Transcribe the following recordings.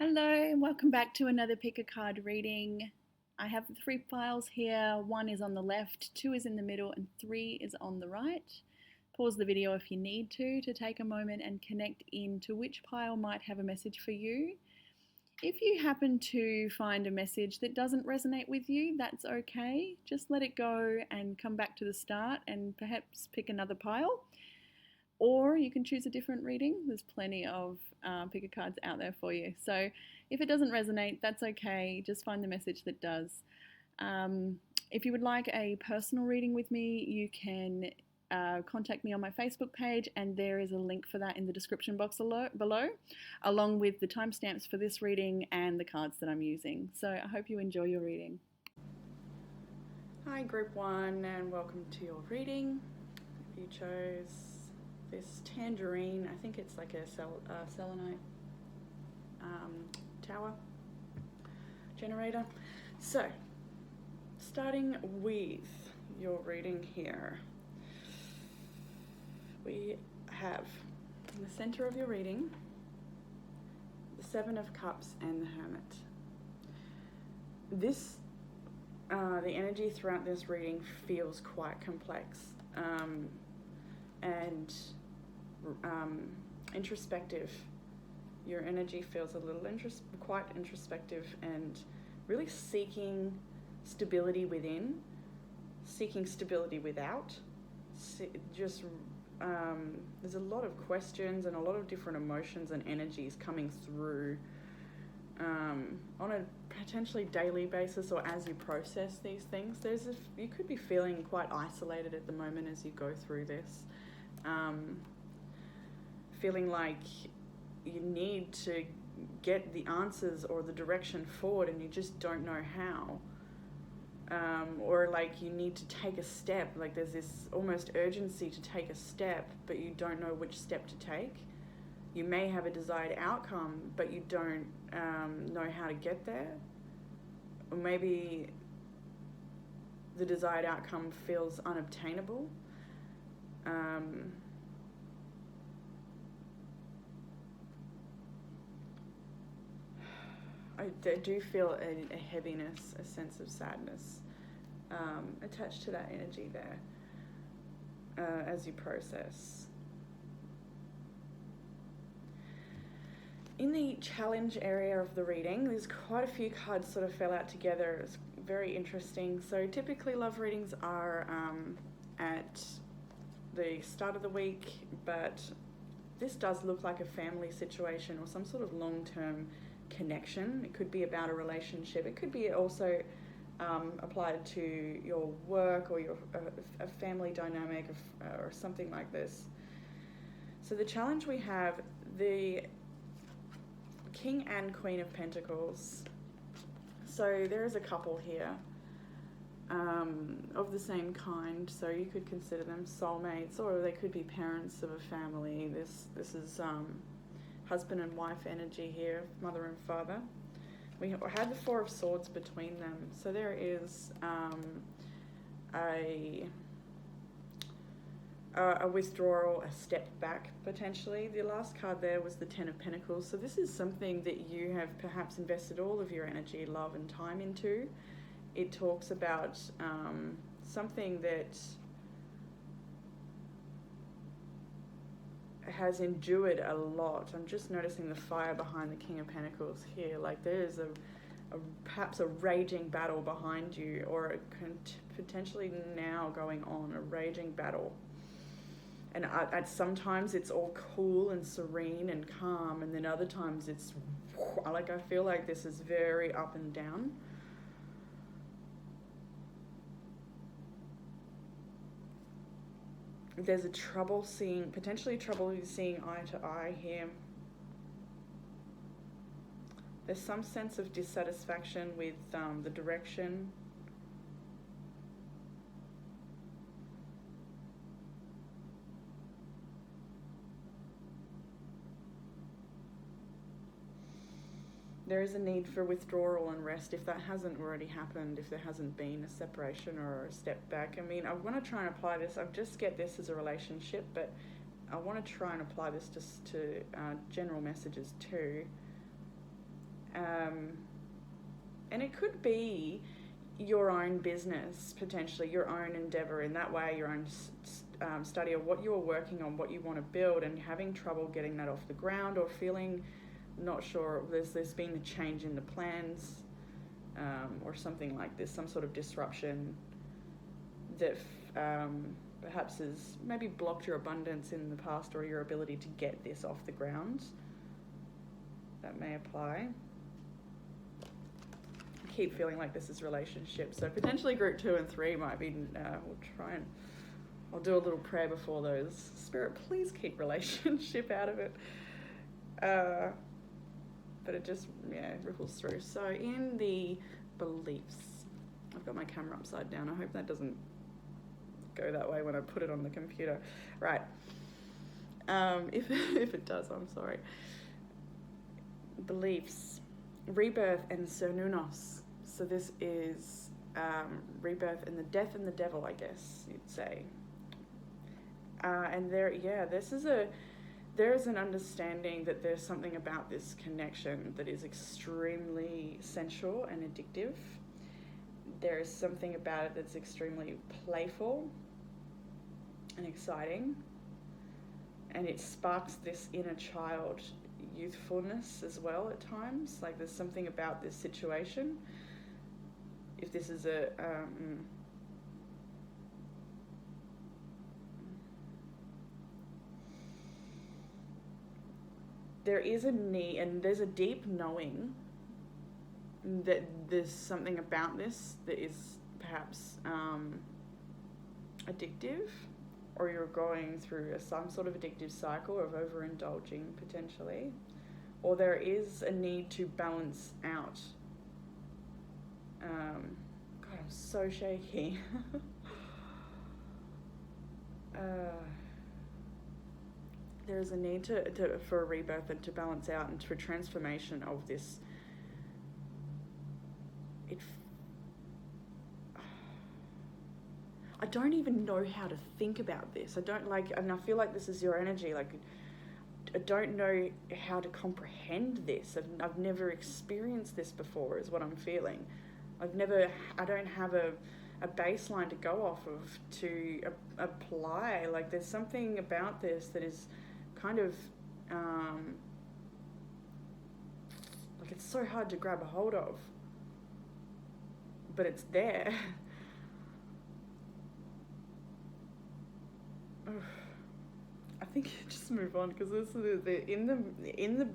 Hello and welcome back to another pick a card reading. I have 3 files here. 1 is on the left, 2 is in the middle, and 3 is on the right. Pause the video if you need to take a moment and connect into which pile might have a message for you. If you happen to find a message that doesn't resonate with you, that's okay. Just let it go and come back to the start and perhaps pick another pile. Or you can choose a different reading. There's plenty of pick a cards out there for you. So if it doesn't resonate, that's okay. Just find the message that does. If you would like a personal reading with me, you can contact me on my Facebook page, and there is a link for that in the description box below, along with the timestamps for this reading and the cards that I'm using. So I hope you enjoy your reading. Hi Group 1, and welcome to your reading. If you chose this tangerine, I think it's like a selenite tower generator. So, starting with your reading here, we have in the center of your reading the 7 of Cups and the Hermit. This, the energy throughout this reading feels quite complex and introspective. Your energy feels a little quite introspective and really seeking stability within, seeking stability without. Just there's a lot of questions and a lot of different emotions and energies coming through on a potentially daily basis, or as you process these things. You could be feeling quite isolated at the moment as you go through this. Feeling like you need to get the answers or the direction forward and you just don't know how. Or like you need to take a step, like there's this almost urgency to take a step, but you don't know which step to take. You may have a desired outcome, but you don't know how to get there. Or maybe the desired outcome feels unobtainable. I do feel a heaviness, a sense of sadness attached to that energy there as you process. In the challenge area of the reading, there's quite a few cards sort of fell out together. It's very interesting. So typically love readings are at the start of the week, but this does look like a family situation or some sort of long-term connection. It could be about a relationship. It could be also applied to your work or a family dynamic or something like this. So the challenge we have, the King and Queen of Pentacles. So there is a couple here of the same kind. So you could consider them soulmates, or they could be parents of a family. This is husband and wife energy here, mother and father. We had the 4 of Swords between them. So there is a withdrawal, a step back potentially. The last card there was the 10 of Pentacles. So this is something that you have perhaps invested all of your energy, love and time into. It talks about something that has endured a lot. I'm just noticing the fire behind the King of Pentacles here. Like there's perhaps a raging battle behind you, or potentially now going on, a raging battle. And at sometimes it's all cool and serene and calm, and then other times it's like I feel like this is very up and down. There's potentially trouble seeing eye to eye here. There's some sense of dissatisfaction with the direction. There is a need for withdrawal and rest if that hasn't already happened, if there hasn't been a separation or a step back. I mean, I want to try and apply this. I just get this as a relationship, but I want to try and apply this just to general messages too. And it could be your own business, potentially your own endeavor in that way, your own study of what you are working on, what you want to build, and having trouble getting that off the ground, or feeling not sure, there's been a change in the plans, or something like this, some sort of disruption that perhaps has maybe blocked your abundance in the past, or your ability to get this off the ground. That may apply. I keep feeling like this is relationship, so potentially group 2 and 3 might be, we'll try and, I'll do a little prayer before those. Spirit, please keep relationship out of it. But it just, ripples through. So in the beliefs, I've got my camera upside down. I hope that doesn't go that way when I put it on the computer. Right. If it does, I'm sorry. Beliefs, rebirth and Cernunnos. So this is rebirth and the death and the devil, I guess you'd say. And there is an understanding that there's something about this connection that is extremely sensual and addictive. There is something about it that's extremely playful and exciting, and it sparks this inner child youthfulness as well at times. Like there's something about this situation. If this is a there is a need, and there's a deep knowing that there's something about this that is perhaps addictive, or you're going through some sort of addictive cycle of overindulging potentially, or there is a need to balance out. God, I'm so shaky. There's a need for a rebirth and to balance out, and for transformation of this. I don't even know how to think about this. And I feel like this is your energy. Like, I don't know how to comprehend this. I've never experienced this before, is what I'm feeling. I don't have a baseline to go off of to apply. Like, there's something about this that is kind of like, it's so hard to grab a hold of, but it's there. I think just move on, because this is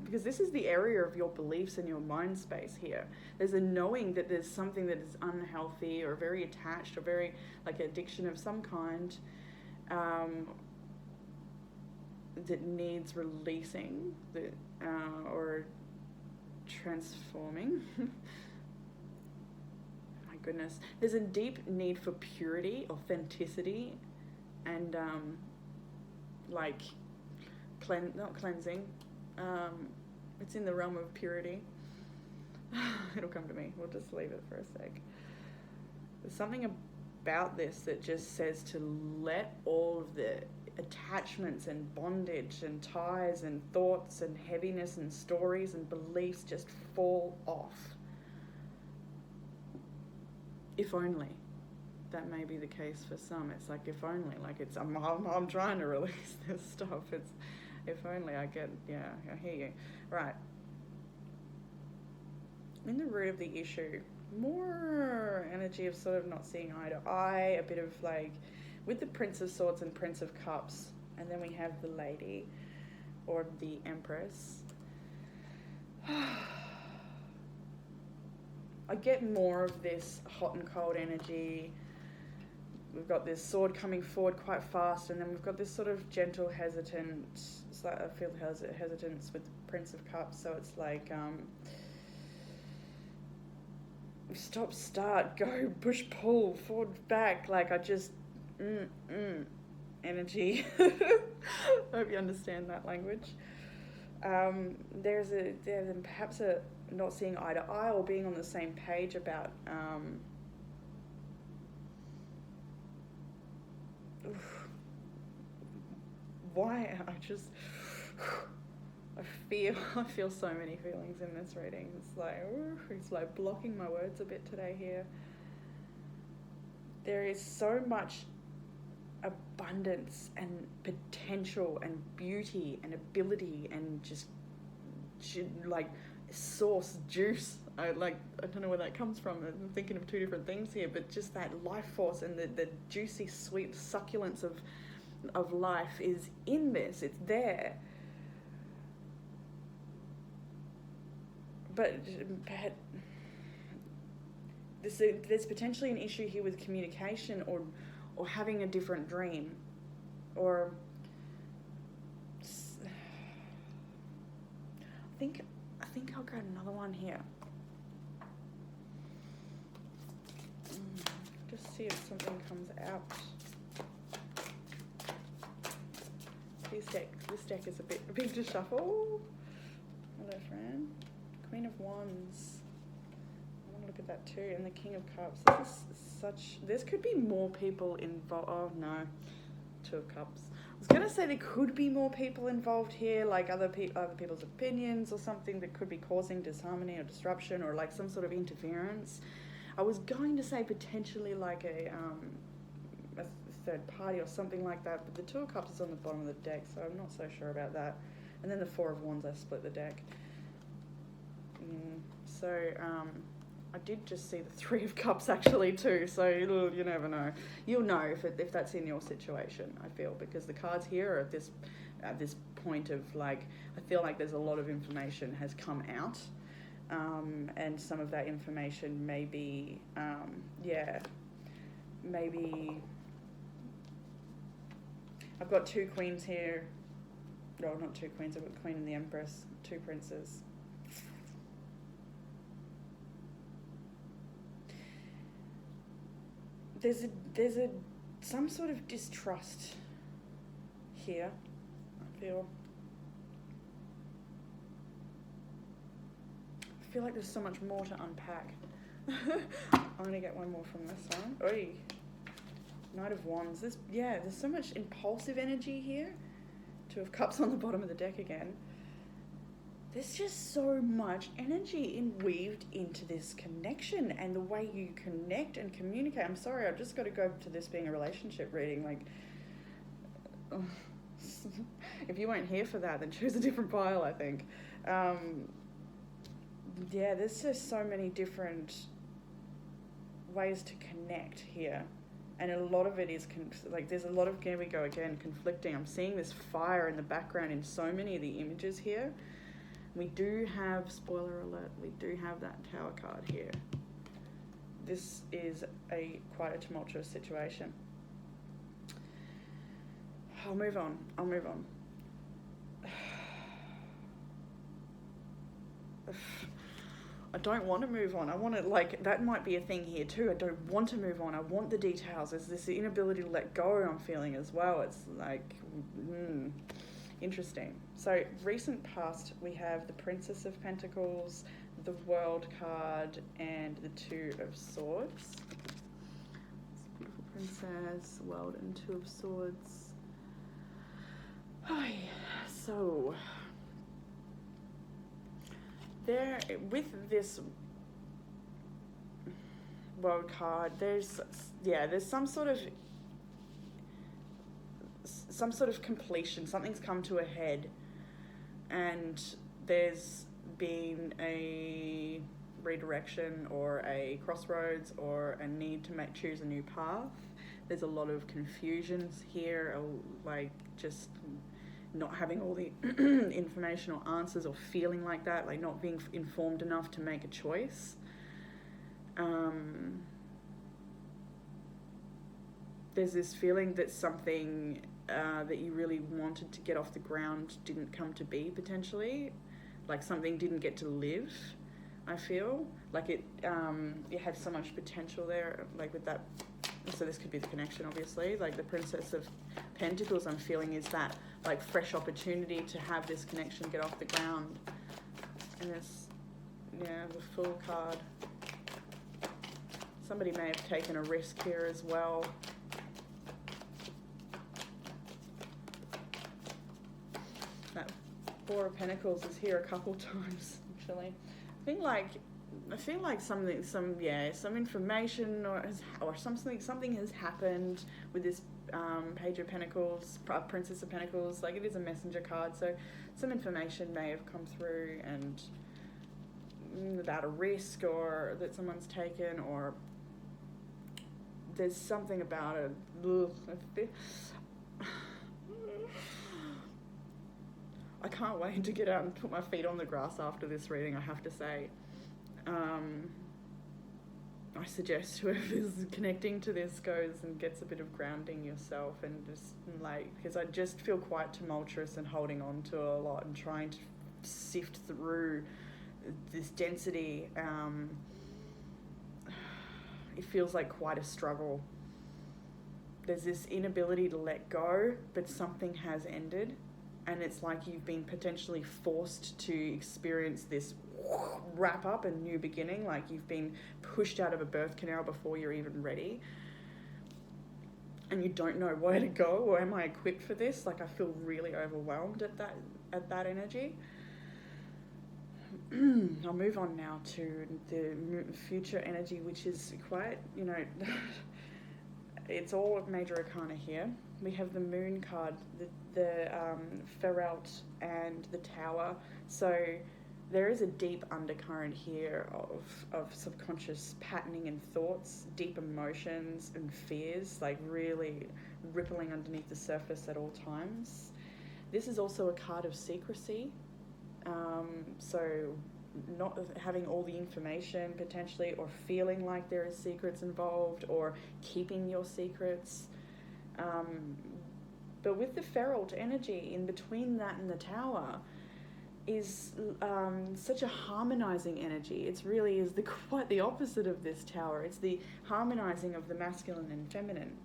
because this is the area of your beliefs and your mind space here. There's a knowing that there's something that is unhealthy or very attached or very like addiction of some kind, that needs releasing, or transforming. My goodness, there's a deep need for purity, authenticity, and like not cleansing. It's in the realm of purity. It'll come to me. We'll just leave it for a sec. There's something about this that just says to let all of the attachments and bondage and ties and thoughts and heaviness and stories and beliefs just fall off. If only. That may be the case for some. It's like, if only, like it's I'm trying to release this stuff. It's if only I get, I hear you. Right. In the root of the issue, more energy of sort of not seeing eye to eye, a bit of like with the Prince of Swords and Prince of Cups, and then we have the Lady or the Empress. I get more of this hot and cold energy. We've got this sword coming forward quite fast, and then we've got this sort of gentle hesitance. I feel hesitance with the Prince of Cups, so it's like stop, start, go, push, pull, forward, back. Like I just energy. I hope you understand that language. There's perhaps a not seeing eye to eye, or being on the same page about why I just I feel so many feelings in this reading. It's like blocking my words a bit today here. There is so much abundance and potential and beauty and ability and just like source juice. I don't know where that comes from. I'm thinking of two different things here, but just that life force and the juicy, sweet succulence of life is in this. It's there. But there's potentially an issue here with communication or having a different dream, or I think I'll grab another one here. Just see if something comes out. This deck is a bit to shuffle. Hello, friend. Queen of Wands. I want to look at that too. And the King of Cups. This could be more people involved. Oh no, Two of Cups. I was gonna say there could be more people involved here, like other people's opinions or something that could be causing disharmony or disruption or like some sort of interference. I was going to say potentially like a third party or something like that, but the Two of Cups is on the bottom of the deck, so I'm not so sure about that. And then the Four of Wands, I split the deck. I did just see the Three of Cups actually too, so you never know. You'll know if that's in your situation, I feel, because the cards here are at this point of like, I feel like there's a lot of information has come out, and some of that information may be, maybe, I've got two queens here. No, not two queens, I've got the Queen and the Empress, two princes. There's some sort of distrust here, I feel. I feel like there's so much more to unpack. I'm gonna get one more from this one. Oy. Knight of Wands. There's so much impulsive energy here. Two of Cups on the bottom of the deck again. There's just so much energy weaved into this connection and the way you connect and communicate. I'm sorry, I've just got to go to this being a relationship reading. Like, if you weren't here for that, then choose a different pile, I think. There's just so many different ways to connect here. And a lot of it is, there's a lot of, here we go again, conflicting. I'm seeing this fire in the background in so many of the images here. We do have, spoiler alert, we do have that Tower card here. This is quite a tumultuous situation. I'll move on. I don't want to move on. I want to, that might be a thing here too. I don't want to move on. I want the details. There's this inability to let go I'm feeling as well. It's interesting. So recent past, we have the Princess of Pentacles, the World card, and the Two of Swords. Beautiful Princess, World, and Two of Swords. So there, with this World card, there's some sort of completion. Something's come to a head, and there's been a redirection or a crossroads or a need to choose a new path. There's a lot of confusions here, like just not having all the information or answers, or feeling like that, like not being informed enough to make a choice. There's this feeling that something that you really wanted to get off the ground didn't come to be, potentially. Like something didn't get to live, I feel. Like it had so much potential there, like with that. So this could be the connection, obviously. Like the Princess of Pentacles, I'm feeling, is that like fresh opportunity to have this connection get off the ground. And this, the Fool card. Somebody may have taken a risk here as well. Four of Pentacles is here a couple times, actually. I feel like some information or something has happened with this Page of Pentacles, Princess of Pentacles. Like, it is a messenger card, so some information may have come through and about a risk or that someone's taken, or there's something about it. I can't wait to get out and put my feet on the grass after this reading, I have to say. I suggest whoever's connecting to this goes and gets a bit of grounding yourself, and just like, because I just feel quite tumultuous and holding on to a lot and trying to sift through this density. It feels like quite a struggle. There's this inability to let go, but something has ended, and it's like you've been potentially forced to experience this wrap up and new beginning, like you've been pushed out of a birth canal before you're even ready, and you don't know where to go, or am I equipped for this? Like, I feel really overwhelmed at that energy. I'll move on now to the future energy, which is quite, it's all major arcana here. We have the Moon card, the Feralt, and the Tower. So there is a deep undercurrent here of subconscious patterning and thoughts, deep emotions and fears, like really rippling underneath the surface at all times. This is also a card of secrecy. So not having all the information potentially, or feeling like there is secrets involved, or keeping your secrets. But with the Feralt energy in between that and the Tower is such a harmonizing energy. It's really is quite the opposite of this Tower. It's the harmonizing of the masculine and feminine.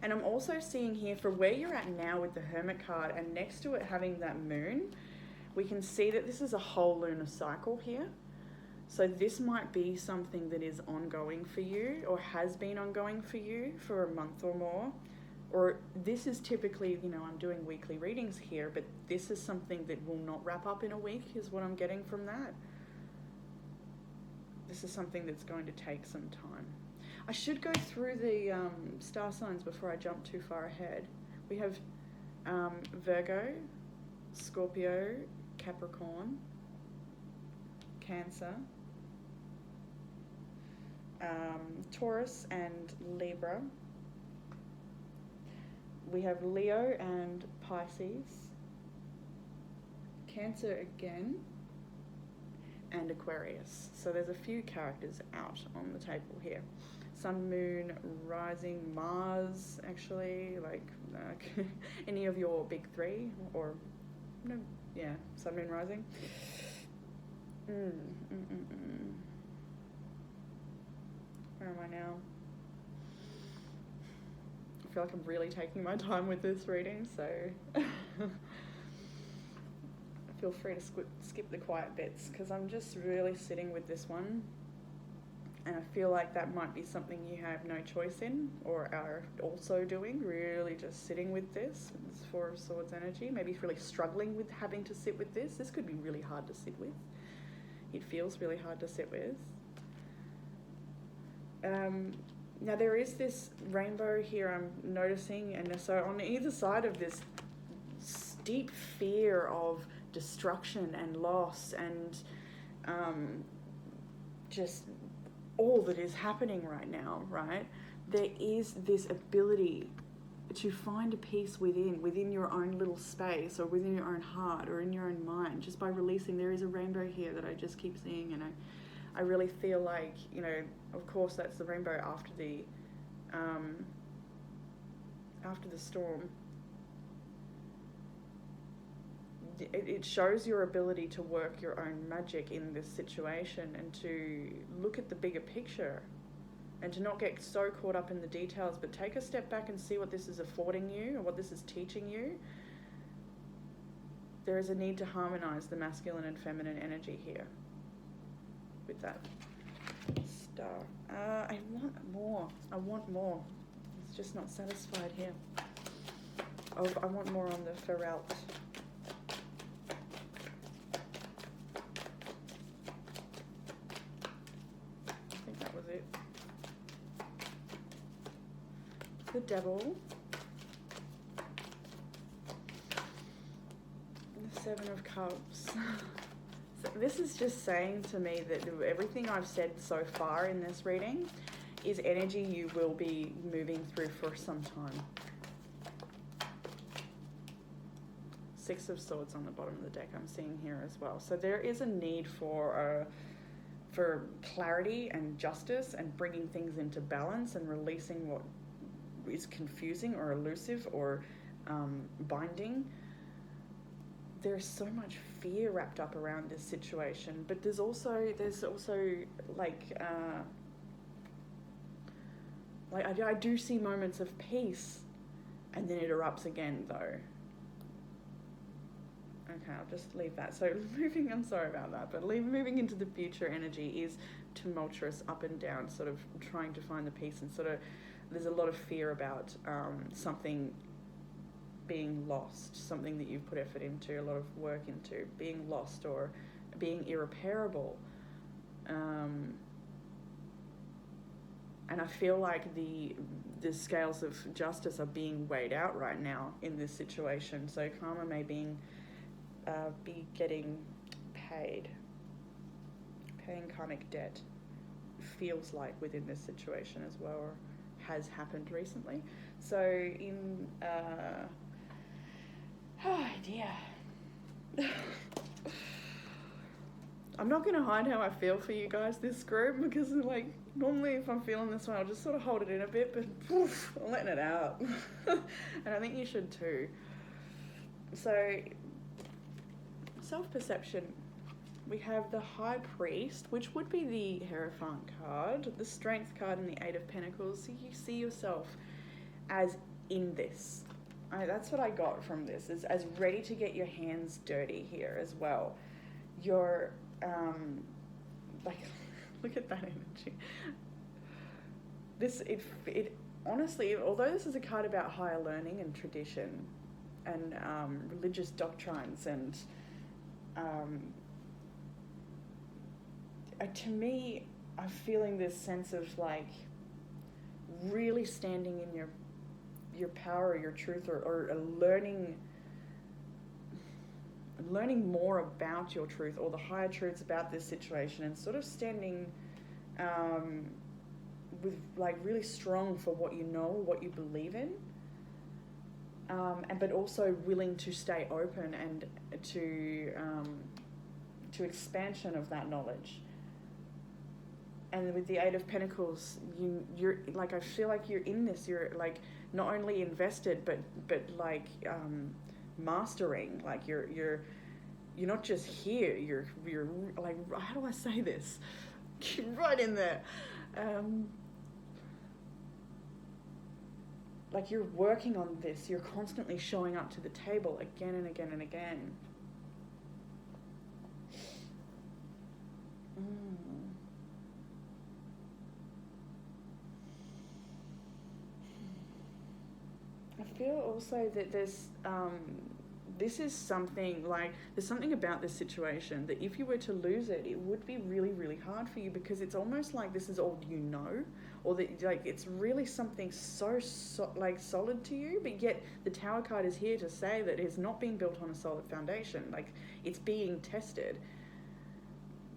And I'm also seeing here, for where you're at now with the Hermit card, and next to it having that moon, we can see that this is a whole lunar cycle here. So this might be something that is ongoing for you, or has been ongoing for you for a month or more. Or this is typically, I'm doing weekly readings here, but this is something that will not wrap up in a week, is what I'm getting from that. This is something that's going to take some time. I should go through the star signs before I jump too far ahead. We have Virgo, Scorpio, Capricorn, Cancer, Taurus and Libra. We have Leo and Pisces, Cancer again, and Aquarius. So there's a few characters out on the table here. Sun, Moon, Rising, Mars, actually, like any of your big three, or no, yeah, Sun, Moon, Rising. Where am I now? I feel like I'm really taking my time with this reading, so feel free to skip the quiet bits, because I'm just really sitting with this one. And I feel like that might be something you have no choice in, or are also doing, really just sitting with this. It's Four of Swords energy. Maybe really struggling with having to sit with this. This could be really hard to sit with. It feels really hard to sit with. Now there is this rainbow here I'm noticing, and so on either side of this deep fear of destruction and loss and just all that is happening right now, right? There is this ability to find a peace within your own little space, or within your own heart, or in your own mind, just by releasing. There is a rainbow here that I just keep seeing, and I really feel like, of course that's the rainbow after the storm. It shows your ability to work your own magic in this situation, and to look at the bigger picture, and to not get so caught up in the details, but take a step back and see what this is affording you, or what this is teaching you. There is a need to harmonize the masculine and feminine energy here with that star. I want more. It's just not satisfied here. Oh, I want more on the Feralt. I think that was it. The Devil. The Seven of Cups. So this is just saying to me that everything I've said so far in this reading is energy you will be moving through for some time. Six of Swords on the bottom of the deck I'm seeing here as well. So there is a need for clarity and justice and bringing things into balance and releasing what is confusing or elusive or binding. There's so much fear wrapped up around this situation, but there's also like I do see moments of peace, and then it erupts again though. Okay, I'll just leave that. So I'm sorry about that, but moving into the future energy is tumultuous, up and down, sort of trying to find the peace, and sort of there's a lot of fear about something being lost, something that you've put effort into, a lot of work into, being lost or being irreparable. And I feel like the scales of justice are being weighed out right now in this situation. So karma may be getting paid. Paying karmic debt feels like within this situation as well, or has happened recently. So in oh dear. I'm not going to hide how I feel for you guys this group, because like normally if I'm feeling this way I'll just sort of hold it in a bit, but oof, I'm letting it out. And I think you should too. So self-perception, we have the High Priest, which would be the Hierophant card, the Strength card, and the Eight of Pentacles. So you see yourself as in this. That's what I got from this, is as ready to get your hands dirty here as well. You're like, look at that energy. It honestly, although this is a card about higher learning and tradition and religious doctrines and to me, I'm feeling this sense of like really standing in your power or your truth, or learning more about your truth or the higher truths about this situation, and sort of standing with like really strong for what you know, what you believe in, but also willing to stay open and to expansion of that knowledge. And with the Eight of Pentacles, you're like, I feel like you're in this. You're like not only invested, but like mastering. Like you're not just here. You're like, how do I say this? Right in there. Like you're working on this. You're constantly showing up to the table again and again and again. I feel also that there's this is something like, there's something about this situation that if you were to lose it, it would be really, really hard for you, because it's almost like this is all you know, or that like it's really something so like solid to you, but yet the Tower card is here to say that it's not being built on a solid foundation, like it's being tested.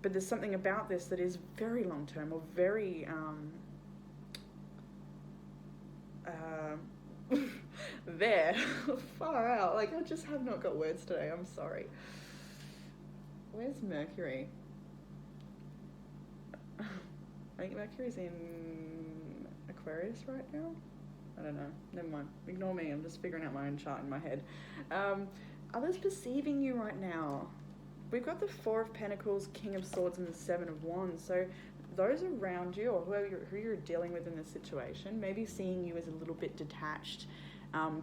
But there's something about this that is very long term, or very there, far out. Like, I just have not got words today. I'm sorry. Where's Mercury? I think Mercury's in Aquarius right now. I don't know. Never mind. Ignore me. I'm just figuring out my own chart in my head. Others perceiving you right now. We've got the Four of Pentacles, King of Swords, and the Seven of Wands. So those around you, or who you're dealing with in this situation, maybe seeing you as a little bit detached,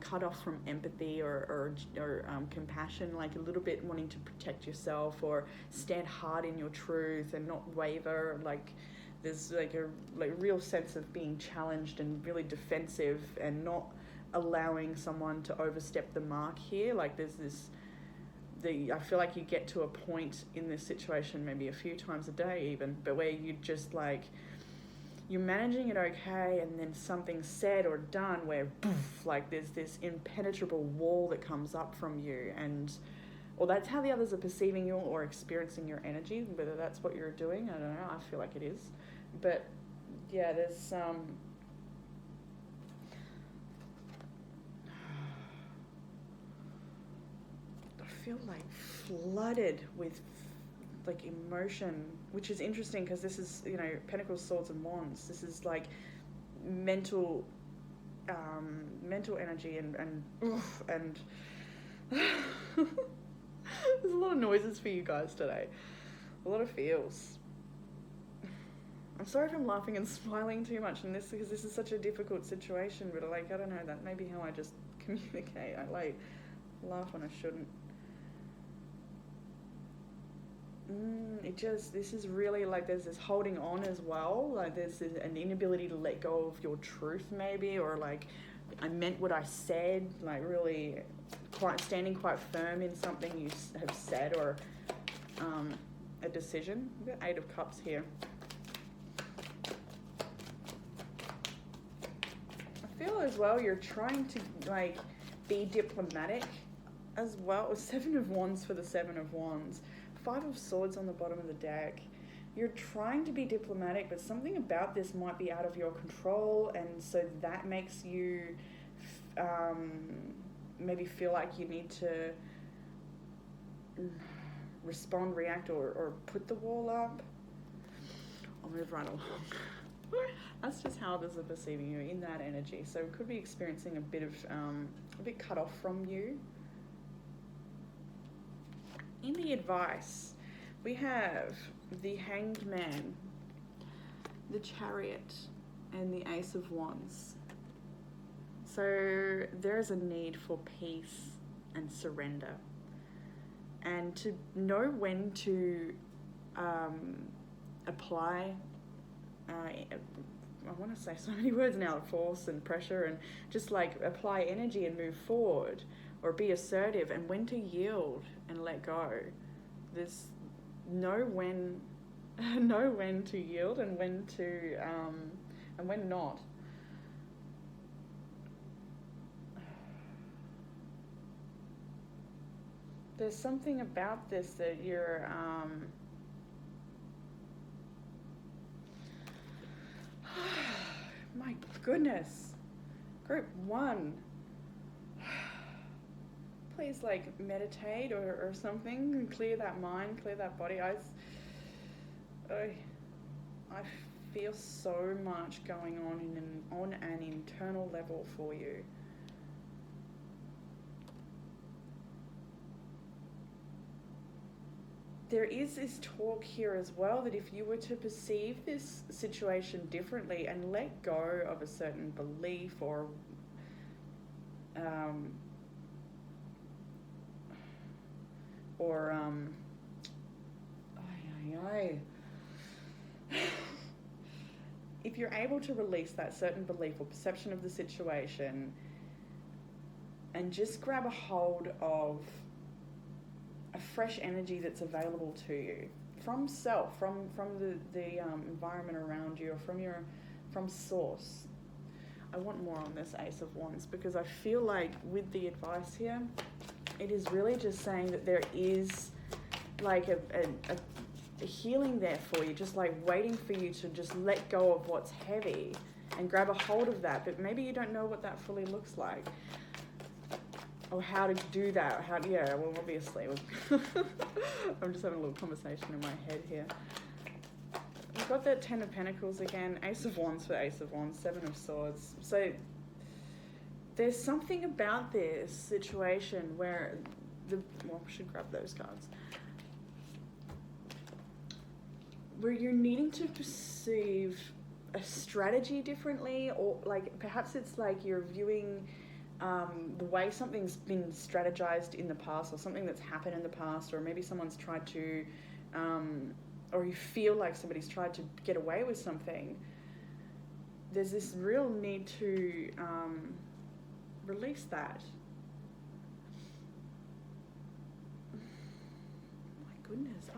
cut off from empathy or compassion, like a little bit wanting to protect yourself or stand hard in your truth and not waver, like There's like a real sense of being challenged and really defensive and not allowing someone to overstep the mark here. Like there's this, I feel like you get to a point in this situation, maybe a few times a day even, but where you just like, you're managing it okay, and then something's said or done where poof, like there's this impenetrable wall that comes up from you, and or that's how the others are perceiving you or experiencing your energy, whether that's what you're doing, I don't know, I feel like it is. But yeah, there's I feel like flooded with like emotion, which is interesting because this is, you know, Pentacles, Swords and Wands. This is like mental energy and there's a lot of noises for you guys today, a lot of feels. I'm sorry if I'm laughing and smiling too much in this, because this is such a difficult situation, but like, I don't know, that may be how I just communicate. I like laugh when I shouldn't. This is really like, there's this holding on as well, like there's an inability to let go of your truth maybe, or like, I meant what I said, like really standing quite firm in something you have said, or a decision. We've got 8 of Cups here. I feel as well you're trying to like be diplomatic as well. 7 of Wands for the 7 of Wands. 5 of Swords on the bottom of the deck. You're trying to be diplomatic, but something about this might be out of your control, and so that makes you maybe feel like you need to respond, react, or put the wall up. I'll move right along. That's just how others are perceiving you in that energy. So we could be experiencing a bit cut off from you. In the advice, we have the Hanged Man, the Chariot, and the Ace of Wands. So there is a need for peace and surrender, and to know when to apply, I want to say so many words now, force and pressure, and just like apply energy and move forward, or be assertive, and when to yield and let go. There's know when to yield and when to and when not. There's something about this that you're my goodness. Group 1. Please like meditate or something and clear that mind, clear that body. I feel so much going on an internal level for you. There is this talk here as well that if you were to perceive this situation differently and let go of a certain belief or if you're able to release that certain belief or perception of the situation and just grab a hold of a fresh energy that's available to you from self, from the environment around you, or from source. I want more on this Ace of Wands, because I feel like with the advice here, it is really just saying that there is like a healing there for you, just like waiting for you to just let go of what's heavy and grab a hold of that, but maybe you don't know what that fully looks like. Or how to do that. Well, obviously. I'm just having a little conversation in my head here. We've got the 10 of Pentacles again, Ace of Wands for Ace of Wands, 7 of Swords. So there's something about this situation where we should grab those cards. Where you're needing to perceive a strategy differently, or like perhaps it's like you're viewing the way something's been strategized in the past, or something that's happened in the past, or maybe someone's tried to or you feel like somebody's tried to get away with something, there's this real need to release that. My goodness,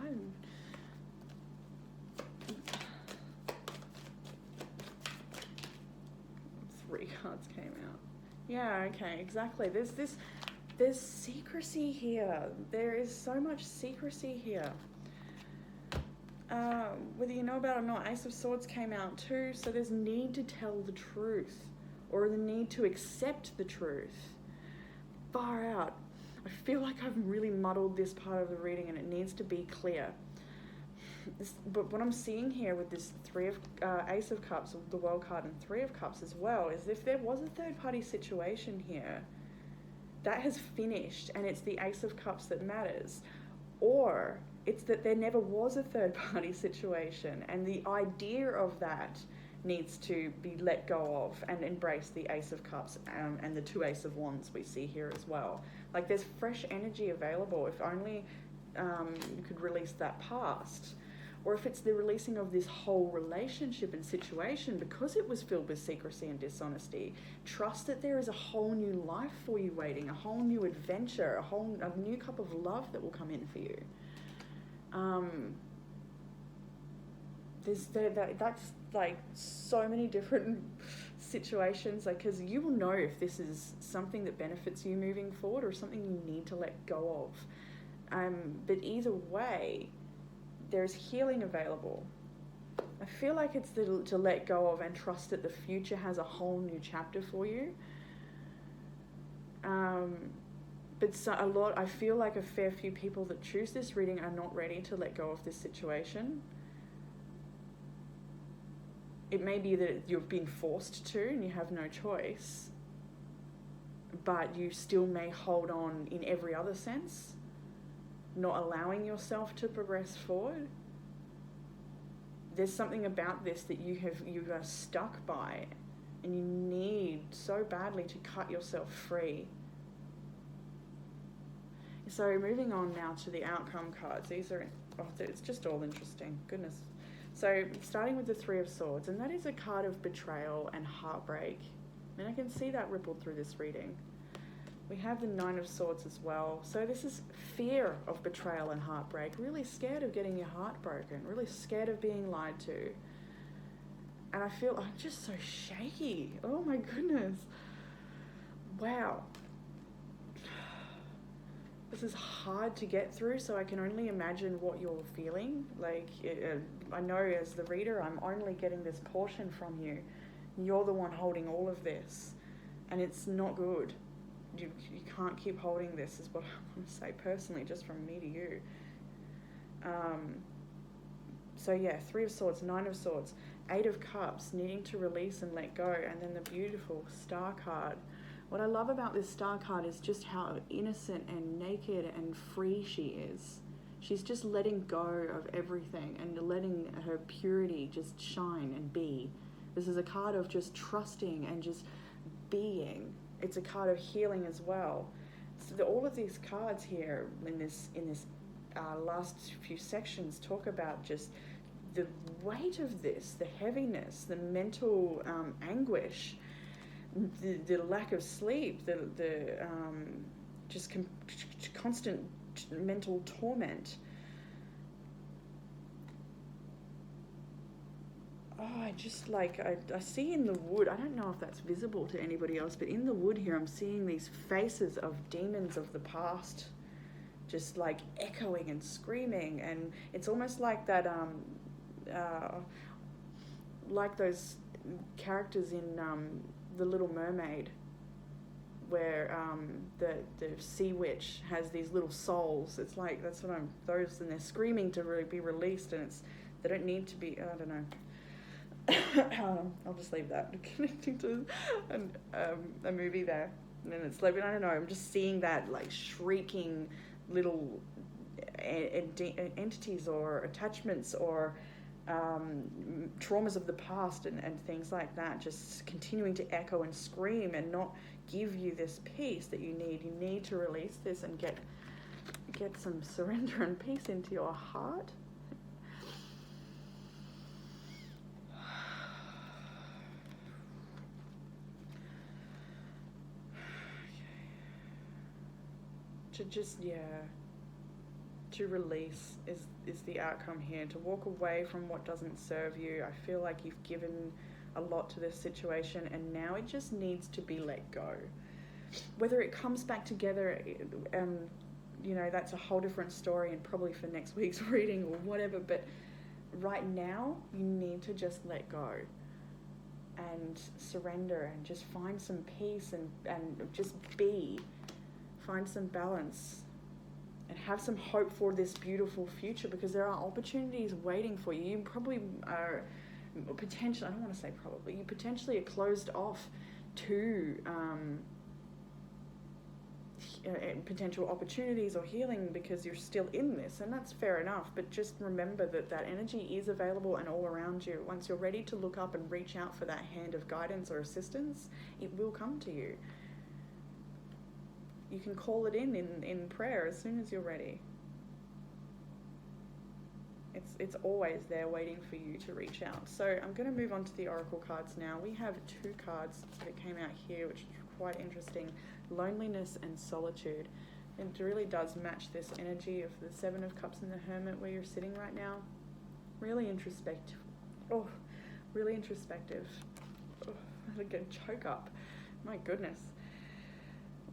three cards came out. Yeah, okay, exactly. There's secrecy here. There is so much secrecy here. Whether you know about it or not, Ace of Swords came out too, so there's need to tell the truth, or the need to accept the truth. Far out. I feel like I've really muddled this part of the reading and it needs to be clear. But what I'm seeing here with this Ace of Cups, the World card, and Three of Cups as well, is if there was a third party situation here, that has finished and it's the Ace of Cups that matters. Or it's that there never was a third party situation and the idea of that needs to be let go of and embrace the Ace of Cups and the two Ace of Wands we see here as well. Like there's fresh energy available if only you could release that past. Or if it's the releasing of this whole relationship and situation because it was filled with secrecy and dishonesty, trust that there is a whole new life for you waiting, a whole new adventure, a new cup of love that will come in for you. That's like so many different situations, like, because you will know if this is something that benefits you moving forward or something you need to let go of. But either way, there's healing available. I feel like it's to let go of and trust that the future has a whole new chapter for you. But I feel like a fair few people that choose this reading are not ready to let go of this situation. It may be that you've been forced to and you have no choice, but you still may hold on in every other sense, not allowing yourself to progress forward. There's something about this that you are stuck by and you need so badly to cut yourself free. So moving on now to the outcome cards. These are, it's just all interesting. Goodness. So starting with the Three of Swords, and that is a card of betrayal and heartbreak. And I can see that rippled through this reading. We have the Nine of Swords as well. So this is fear of betrayal and heartbreak. Really scared of getting your heart broken. Really scared of being lied to. And I feel I'm just so shaky. Oh my goodness. Wow. This is hard to get through, so I can only imagine what you're feeling. Like, I know as the reader, I'm only getting this portion from you. You're the one holding all of this, and it's not good. You can't keep holding this, is what I want to say personally, just from me to you. So yeah, Three of Swords, Nine of Swords, Eight of Cups, needing to release and let go, and then the beautiful Star card. What I love about this Star card is just how innocent and naked and free she is. She's just letting go of everything and letting her purity just shine and be. This is a card of just trusting and just being. It's a card of healing as well. So all of these cards here in this last few sections talk about just the weight of this, the heaviness, the mental anguish, the lack of sleep, the constant mental torment. Oh, I see in the wood, I don't know if that's visible to anybody else, but in the wood here I'm seeing these faces of demons of the past just like echoing and screaming, and it's almost like that like those characters in The Little Mermaid, where the sea witch has these little souls. It's like that's what those, and they're screaming to really be released, and they don't need to be. I don't know. I'll just leave that. Connecting to a movie there, and then it's like, I don't know. I'm just seeing that like shrieking little entities or attachments or traumas of the past and things like that, just continuing to echo and scream and not give you this peace that you need. You need to release this and get some surrender and peace into your heart. to just, to release is the outcome here. To walk away from what doesn't serve you. I feel like you've given a lot to this situation, and now it just needs to be let go. Whether it comes back together, that's a whole different story, and probably for next week's reading or whatever, but right now you need to just let go and surrender and just find some peace and just find some balance and have some hope for this beautiful future, because there are opportunities waiting for you. You probably are potentially, I don't want to say probably, you potentially are closed off to potential opportunities or healing because you're still in this, and that's fair enough, but just remember that energy is available and all around you. Once you're ready to look up and reach out for that hand of guidance or assistance, it will come to you. You can call it in prayer as soon as you're ready. It's always there waiting for you to reach out. So I'm going to move on to the oracle cards now. We have 2 cards that came out here, which is quite interesting. Loneliness and solitude. It really does match this energy of the 7 of Cups and the Hermit where you're sitting right now. Really introspective. Oh, really introspective. Oh, I had a good choke up. My goodness.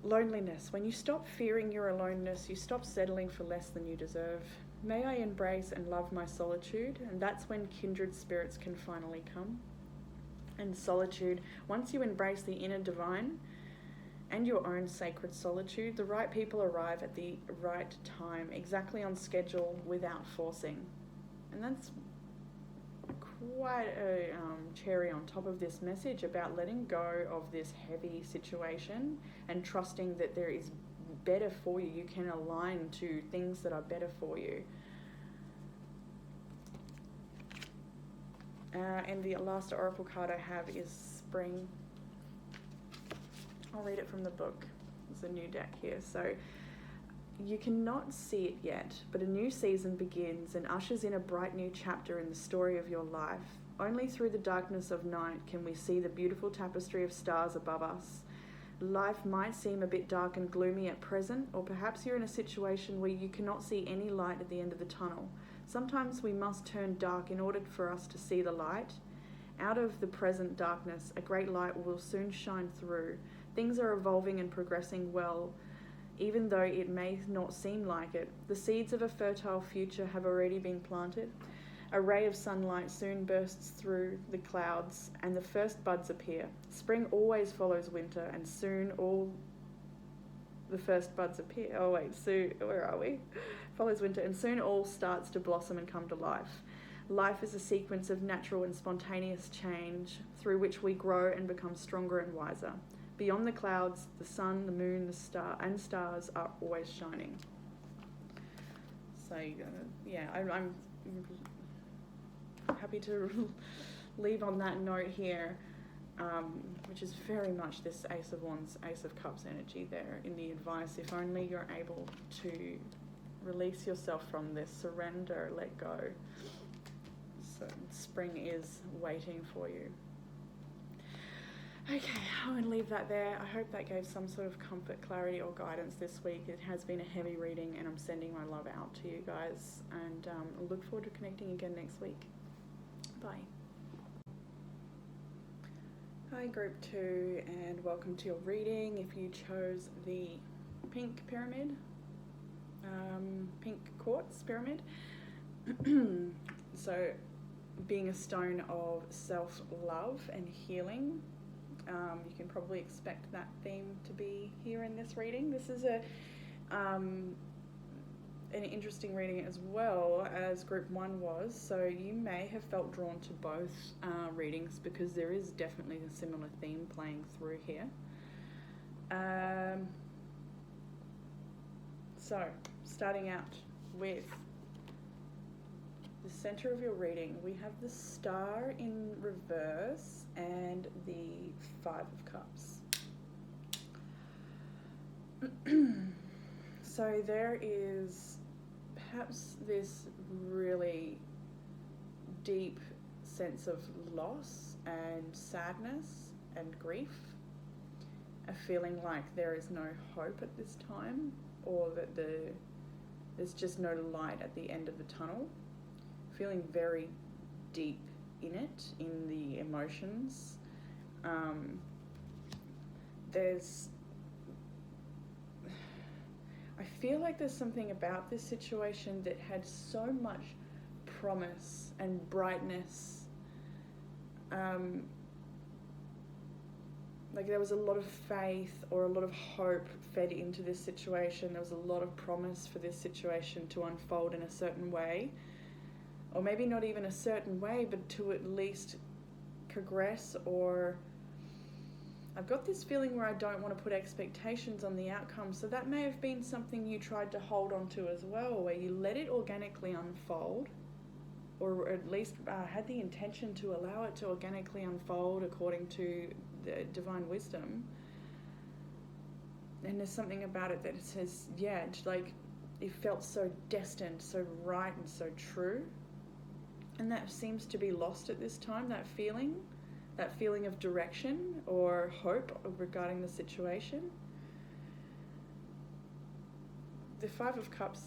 Loneliness. When you stop fearing your aloneness, you stop settling for less than you deserve. May I embrace and love my solitude, and that's when kindred spirits can finally come. And solitude, once you embrace the inner divine and your own sacred solitude, the right people arrive at the right time, exactly on schedule, without forcing. And that's quite a cherry on top of this message about letting go of this heavy situation and trusting that there is better for you. You can align to things that are better for you. And the last oracle card I have is Spring. I'll read it from the book. There's a new deck here. So you cannot see it yet, but a new season begins and ushers in a bright new chapter in the story of your life. Only through the darkness of night can we see the beautiful tapestry of stars above us. Life might seem a bit dark and gloomy at present, or perhaps you're in a situation where you cannot see any light at the end of the tunnel. Sometimes we must turn dark in order for us to see the light. Out of the present darkness, a great light will soon shine through. Things are evolving and progressing well, even though it may not seem like it. The seeds of a fertile future have already been planted. A ray of sunlight soon bursts through the clouds and the first buds appear. Spring always follows winter, and soon all the first buds appear. Oh wait, so where are we? Follows winter, and soon all starts to blossom and come to life. Life is a sequence of natural and spontaneous change through which we grow and become stronger and wiser. Beyond the clouds, the sun, the moon, the stars are always shining. So, I'm happy to leave on that note here, which is very much this Ace of Wands, Ace of Cups energy there in the advice. If only you're able to release yourself from this, surrender, let go. So spring is waiting for you. Okay, I'm going to leave that there. I hope that gave some sort of comfort, clarity, or guidance this week. It has been a heavy reading, and I'm sending my love out to you guys. And I look forward to connecting again next week. Bye. Hi, Group 2, and welcome to your reading. If you chose the pink pyramid, pink quartz pyramid, so being a stone of self-love and healing, you can probably expect that theme to be here in this reading. This is an interesting reading as well as Group 1 was, so you may have felt drawn to both readings because there is definitely a similar theme playing through here. So, starting out with the center of your reading, we have the Star in reverse and the 5 of Cups. So there is perhaps this really deep sense of loss and sadness and grief, a feeling like there is no hope at this time, or that there's just no light at the end of the tunnel. Feeling very deep in it, in the emotions. I feel like there's something about this situation that had so much promise and brightness. Like there was a lot of faith or a lot of hope fed into this situation. There was a lot of promise for this situation to unfold in a certain way, or maybe not even a certain way, but to at least progress. Or I've got this feeling where I don't want to put expectations on the outcome, so that may have been something you tried to hold on to as well, where you let it organically unfold, or at least had the intention to allow it to organically unfold according to the divine wisdom. And there's something about it that says, yeah, like it felt so destined, so right and so true. And that seems to be lost at this time, that feeling of direction or hope regarding the situation. The Five of Cups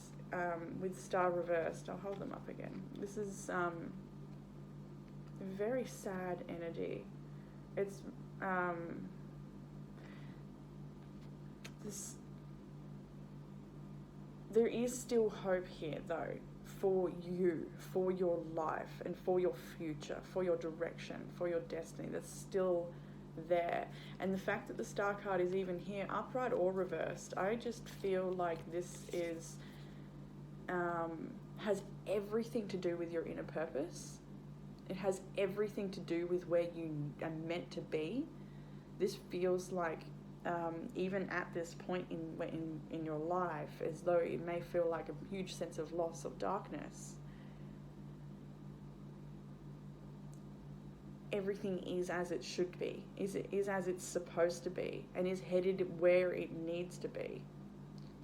with Star reversed, I'll hold them up again. This is a very sad energy. It's there is still hope here though, for you, for your life and for your future, for your direction, for your destiny. That's still there. And the fact that the Star card is even here, upright or reversed, I just feel like this is has everything to do with your inner purpose. It has everything to do with where you are meant to be. This feels like even at this point in your life, as though it may feel like a huge sense of loss, of darkness, everything is as it should be, is as it's supposed to be, and is headed where it needs to be.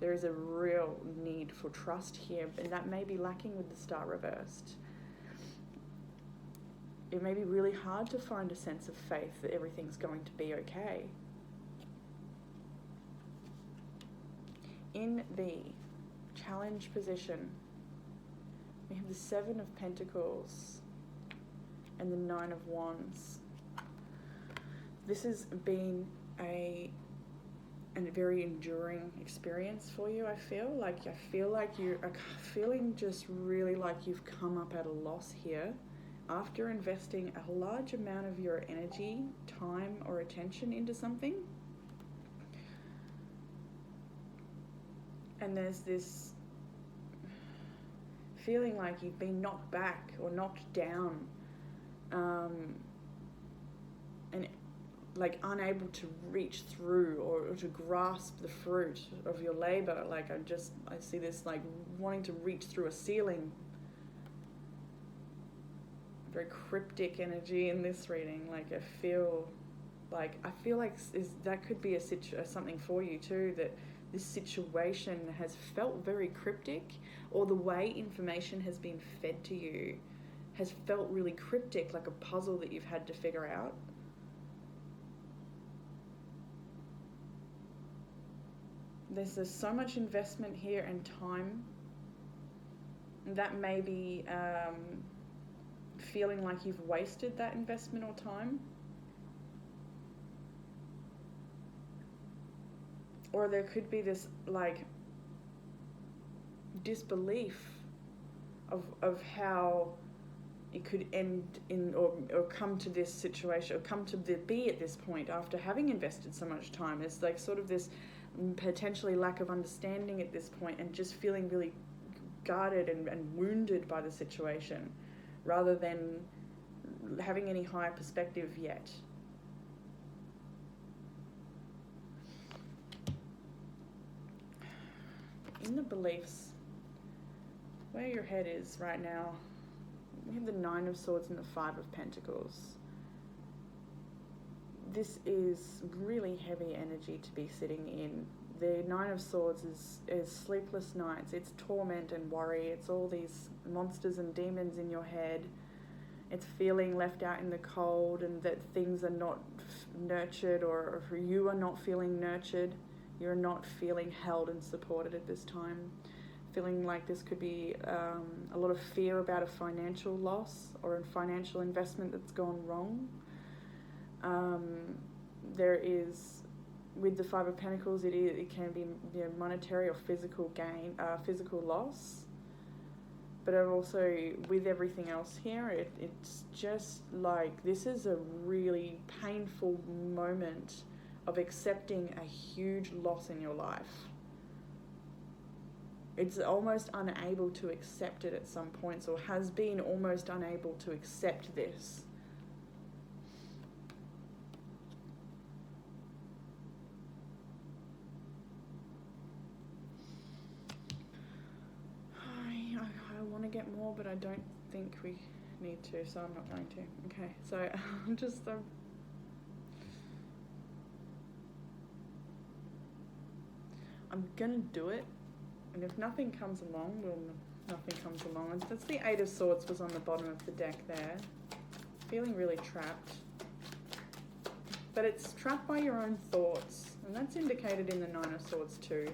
There is a real need for trust here, and that may be lacking with the Star reversed. It may be really hard to find a sense of faith that everything's going to be okay. In the challenge position, we have the Seven of Pentacles and the Nine of Wands. This has been a very enduring experience for you. I feel like you're feeling just really like you've come up at a loss here after investing a large amount of your energy, time, or attention into something. And there's this feeling like you've been knocked back or knocked down, and like unable to reach through or to grasp the fruit of your labor. Like I see this like wanting to reach through a ceiling. Very cryptic energy in this reading. Like I feel like that could be something for you too, that this situation has felt very cryptic, or the way information has been fed to you has felt really cryptic, like a puzzle that you've had to figure out. There's so much investment here and time. That may be feeling like you've wasted that investment or time. Or there could be this like disbelief of how it could end in or come to this situation, or come to be at this point after having invested so much time. It's like sort of this potentially lack of understanding at this point, and just feeling really guarded and wounded by the situation, rather than having any higher perspective yet. In the beliefs, where your head is right now, we have the Nine of Swords and the Five of Pentacles. This is really heavy energy to be sitting in. The Nine of Swords is sleepless nights, it's torment and worry, it's all these monsters and demons in your head. It's feeling left out in the cold, and that things are not nurtured, or you are not feeling nurtured. You're not feeling held and supported at this time. Feeling like this could be a lot of fear about a financial loss or a financial investment that's gone wrong. There is, with the Five of Pentacles, it can be, you know, monetary or physical gain, physical loss. But also with everything else here, it's just like this is a really painful moment of accepting a huge loss in your life. It's almost unable to accept it at some points, or has been almost unable to accept this. I want to get more, but I don't think we need to, so I'm not going to. Okay, so I'm gonna do it, and if nothing comes along, nothing comes along. And that's the Eight of Swords was on the bottom of the deck there. Feeling really trapped. But it's trapped by your own thoughts, and that's indicated in the Nine of Swords too.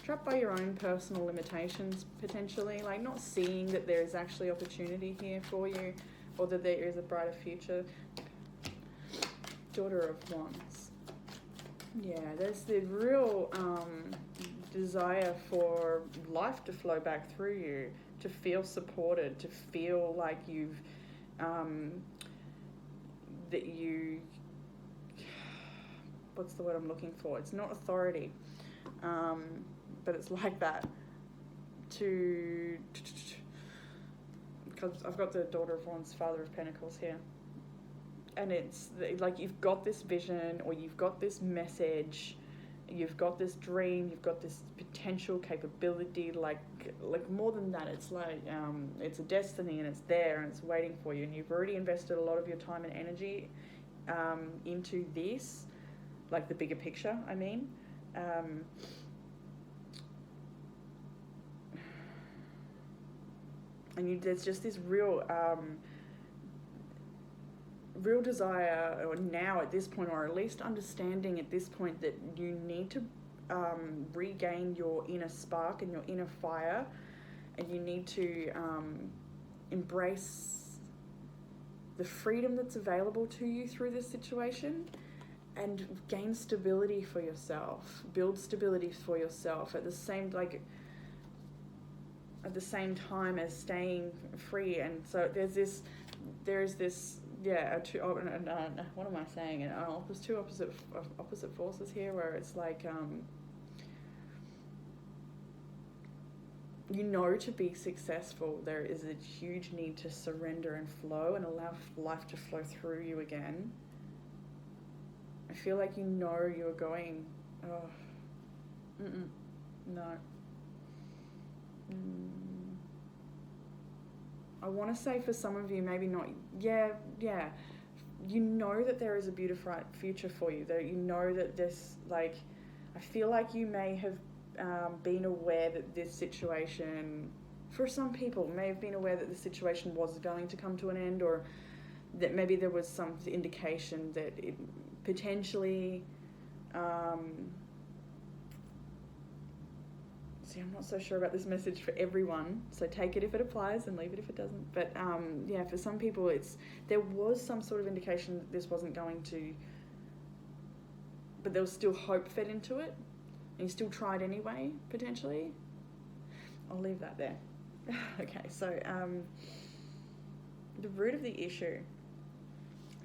Trapped by your own personal limitations, potentially, like not seeing that there is actually opportunity here for you, or that there is a brighter future. Daughter of Wands. Yeah, there's the real desire for life to flow back through you, to feel supported, to feel like you've that you, what's the word I'm looking for? It's not authority, but it's like that. Because I've got the Daughter of Wands, Father of Pentacles here. And it's like you've got this vision, or you've got this message, you've got this dream, you've got this potential capability, like more than that, it's like it's a destiny, and it's there, and it's waiting for you, and you've already invested a lot of your time and energy into this, like the bigger picture, I mean. And there's just this real desire, or now at this point, or at least understanding at this point, that you need to regain your inner spark and your inner fire, and you need to embrace the freedom that's available to you through this situation, and gain stability for yourself, build stability for yourself at the same time as staying free. And so there's this what am I saying? There's two opposite forces here, where it's like to be successful, there is a huge need to surrender and flow and allow life to flow through you again. I feel like you're going, no. I want to say for some of you, maybe not. Yeah. You know that there is a beautiful future for you. That you know that this, like, I feel like you may have been aware that this situation, for some people, may have been aware that the situation was going to come to an end, or that maybe there was some indication that it potentially. See, I'm not so sure about this message for everyone, so take it if it applies and leave it if it doesn't. But for some people, there was some sort of indication that this wasn't going to, but there was still hope fed into it, and you still tried anyway, potentially. I'll leave that there. Okay, so the root of the issue,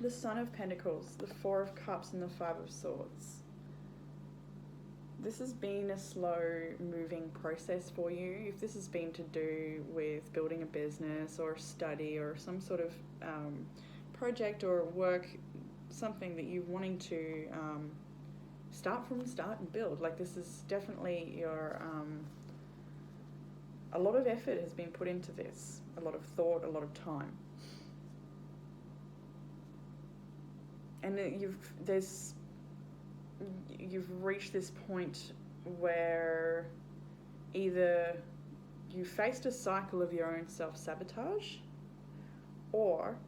the Son of Pentacles, the Four of Cups, and the Five of Swords. This has been a slow moving process for you. If this has been to do with building a business or a study or some sort of project or work, something that you're wanting to start from the start and build, like this is definitely your, a lot of effort has been put into this, a lot of thought, a lot of time. And you've reached this point where either you faced a cycle of your own self-sabotage, or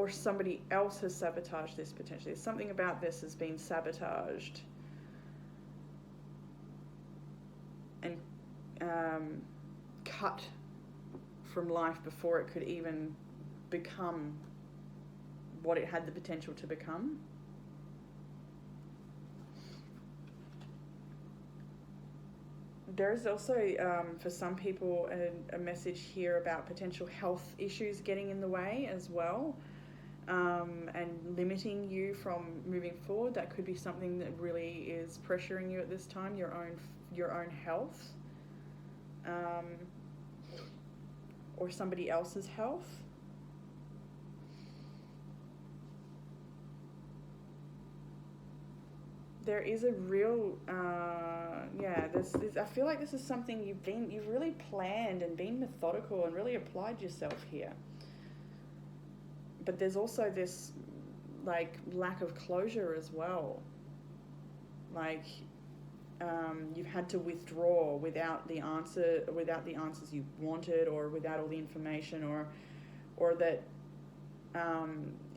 or somebody else has sabotaged this potentially. Something about this has been sabotaged and cut from life before it could even become what it had the potential to become. There is also, for some people, a message here about potential health issues getting in the way as well, and limiting you from moving forward. That could be something that really is pressuring you at this time, your own health, or somebody else's health. There is a real, I feel like this is something you've really planned and been methodical and really applied yourself here. But there's also this, like, lack of closure as well. Like, you've had to withdraw without the answers you wanted, or without all the information, or that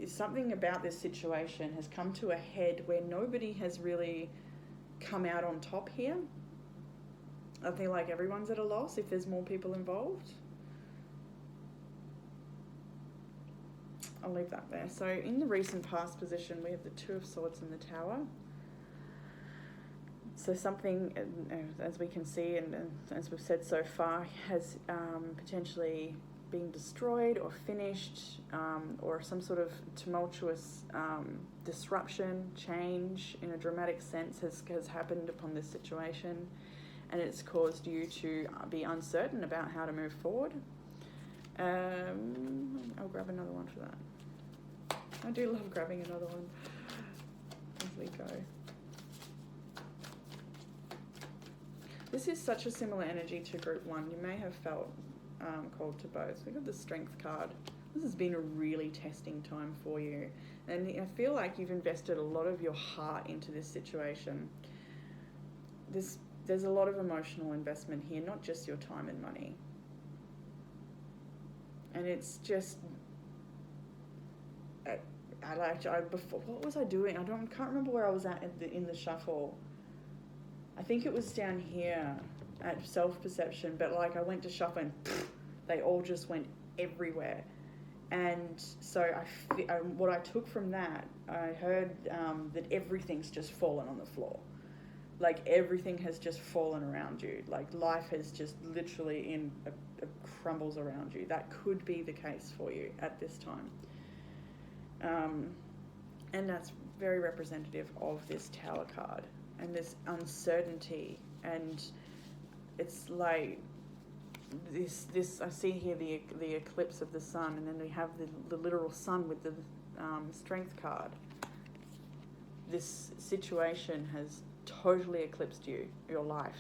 something about this situation has come to a head where nobody has really come out on top here. I feel like everyone's at a loss if there's more people involved. I'll leave that there. So in the recent past position, we have the Two of Swords in the Tower. So something, as we can see and as we've said so far, has potentially been destroyed or finished, or some sort of tumultuous disruption, change in a dramatic sense has happened upon this situation, and it's caused you to be uncertain about how to move forward. I'll grab another one for that. I do love grabbing another one as we go. This is such a similar energy to Group 1. You may have felt called to both. We got the Strength card. This has been a really testing time for you, and I feel like you've invested a lot of your heart into this situation. There's a lot of emotional investment here, not just your time and money. And it's just, before, what was I doing? I can't remember where I was at in the shuffle. I think it was down here at self-perception, but like I went to shuffle and they all just went everywhere. And so what I took from that, I heard that everything's just fallen on the floor. Like everything has just fallen around you. Like life has just literally crumbles around you. That could be the case for you at this time. And that's very representative of this Tower card and this uncertainty. And it's like this I see here the eclipse of the sun, and then we have the literal sun with the Strength card. This situation has totally eclipsed you, your life,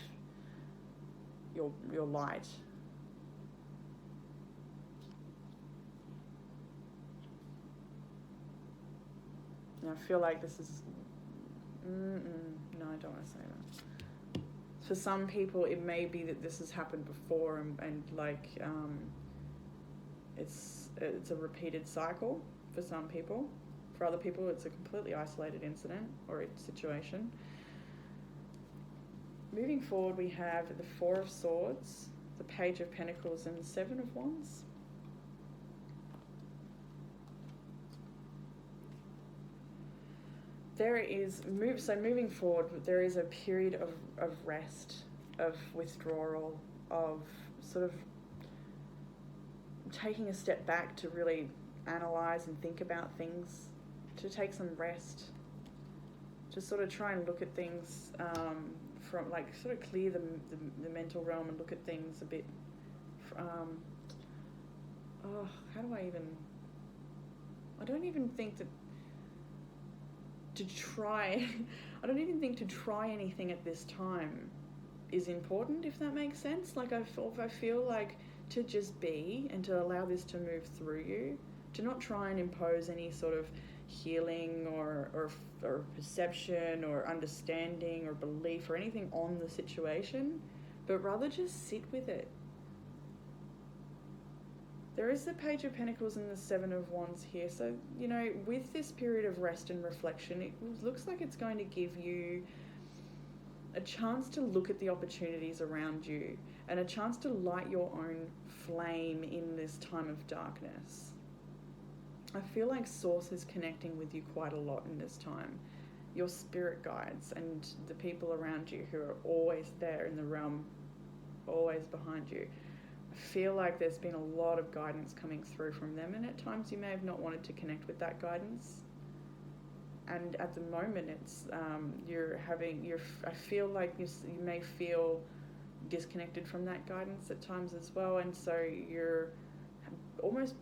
your light. And I feel like this is no, I don't want to say that. For some people, it may be that this has happened before, and like it's a repeated cycle for some people. For other people, it's a completely isolated incident or a situation. Moving forward, we have the Four of Swords, the Page of Pentacles, and the Seven of Wands. Moving forward, there is a period of rest, of withdrawal, of sort of taking a step back to really analyse and think about things, to take some rest, to sort of try and look at things from, like, sort of clear the mental realm and look at things a bit, how do I even, I don't even think that I don't even think to try anything at this time is important, if that makes sense. Like I feel like to just be and to allow this to move through you, to not try and impose any sort of healing or perception or understanding or belief or anything on the situation, but rather just sit with it. There is the Page of Pentacles and the Seven of Wands here. So, you know, with this period of rest and reflection, it looks like it's going to give you a chance to look at the opportunities around you and a chance to light your own flame in this time of darkness. I feel like Source is connecting with you quite a lot in this time. Your spirit guides and the people around you who are always there in the realm, always behind you. I feel like there's been a lot of guidance coming through from them, and at times you may have not wanted to connect with that guidance. And at the moment, it's I feel like you may feel disconnected from that guidance at times as well, and so you're almost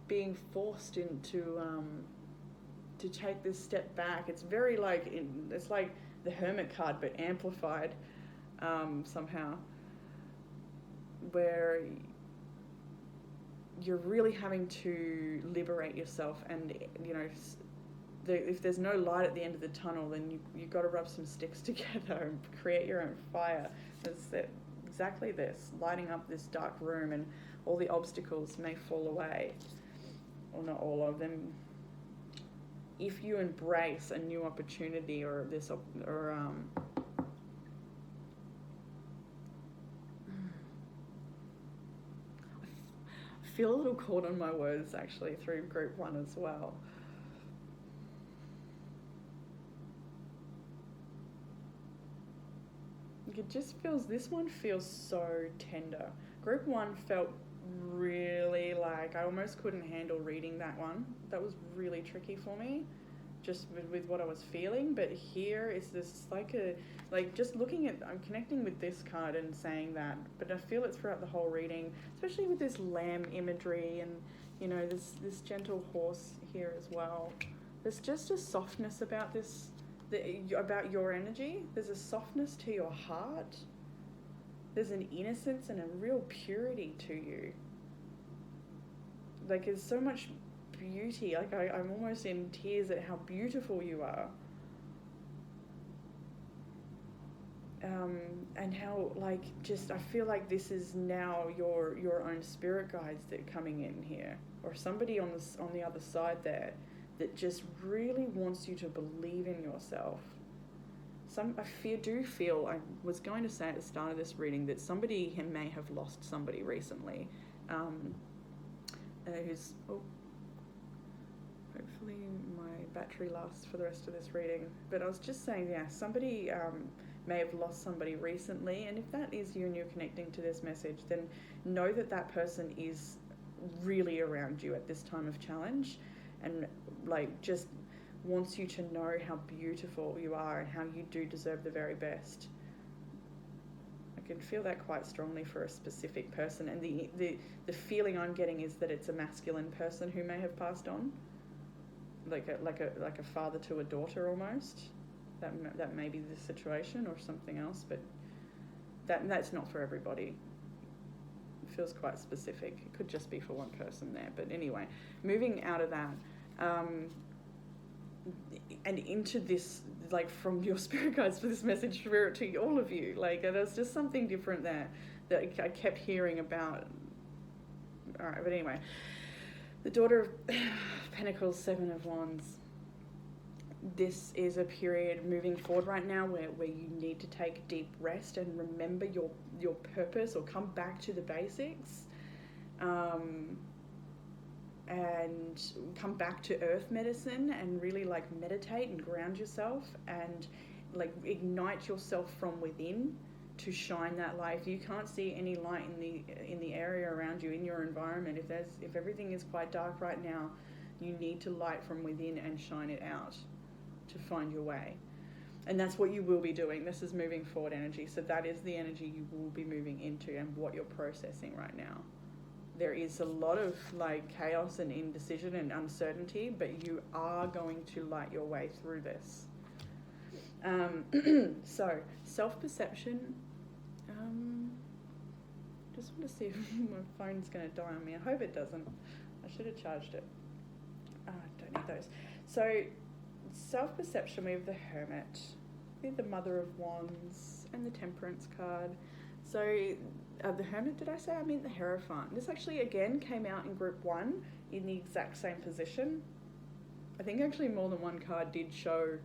being forced into to take this step back. It's very like it's like the Hermit card but amplified somehow, where you're really having to liberate yourself, and you know, if there's no light at the end of the tunnel, then you've got to rub some sticks together and create your own fire. It's exactly this, lighting up this dark room, and all the obstacles may fall away, or not all of them, if you embrace a new opportunity I feel a little caught on my words actually through group 1 as well. It just feels, this one feels so tender. Group 1 felt really like I almost couldn't handle reading that one. That was really tricky for me, just with what I was feeling. But here is this just looking at, I'm connecting with this card and saying that, but I feel it throughout the whole reading, especially with this lamb imagery and, you know, this gentle horse here as well. There's just a softness about this, about your energy. There's a softness to your heart. There's an innocence and a real purity to you. Like, there's so much beauty. Like, I'm almost in tears at how beautiful you are. And how, like, just, I feel like this is now your own spirit guides that are coming in here, or somebody on the other side there that just really wants you to believe in yourself. I was going to say at the start of this reading that somebody may have lost somebody recently, who's, hopefully my battery lasts for the rest of this reading, but I was just saying, yeah, somebody may have lost somebody recently, and if that is you and you're connecting to this message, then know that that person is really around you at this time of challenge, and like just wants you to know how beautiful you are and how you do deserve the very best. I can feel that quite strongly for a specific person, and the feeling I'm getting is that it's a masculine person who may have passed on, like a father to a daughter almost. That may be the situation, or something else, but that's not for everybody. It feels quite specific. It could just be for one person there, but anyway, moving out of that. And into this, like, from your spirit guides for this message to all of you, like, there's just something different there that I kept hearing about. All right, but anyway, the Daughter of Pentacles, Seven of Wands. This is a period moving forward right now where you need to take deep rest and remember your purpose, or come back to the basics. And come back to earth medicine and really like meditate and ground yourself and like ignite yourself from within to shine that light. If you can't see any light in the area around you, in your environment, if everything is quite dark right now, you need to light from within and shine it out to find your way. And that's what you will be doing. This is moving forward energy, so that is the energy you will be moving into and what you're processing right now. There is a lot of like chaos and indecision and uncertainty, but you are going to light your way through this. So, self-perception. Just want to see if my phone's going to die on me. I hope it doesn't. I should have charged it. I don't need those. So, self-perception, we have the Hermit, we have the Mother of Wands, and the Temperance card. So the Hermit, did I say? I meant the Hierophant. This actually again came out in group 1 in the exact same position. I think actually more than one card did show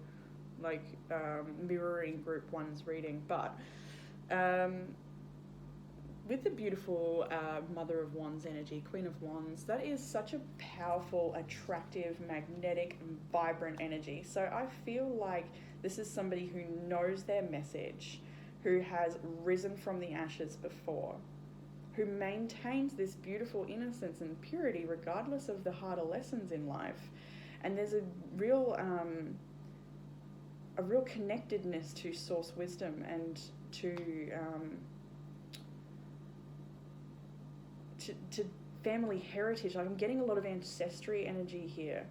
like mirroring group 1's reading, but with the beautiful Mother of Wands energy, Queen of Wands, that is such a powerful, attractive, magnetic, and vibrant energy. So I feel like this is somebody who knows their message, who has risen from the ashes before, who maintains this beautiful innocence and purity regardless of the harder lessons in life. And there's a real connectedness to source wisdom and to family heritage. Like I'm getting a lot of ancestry energy here,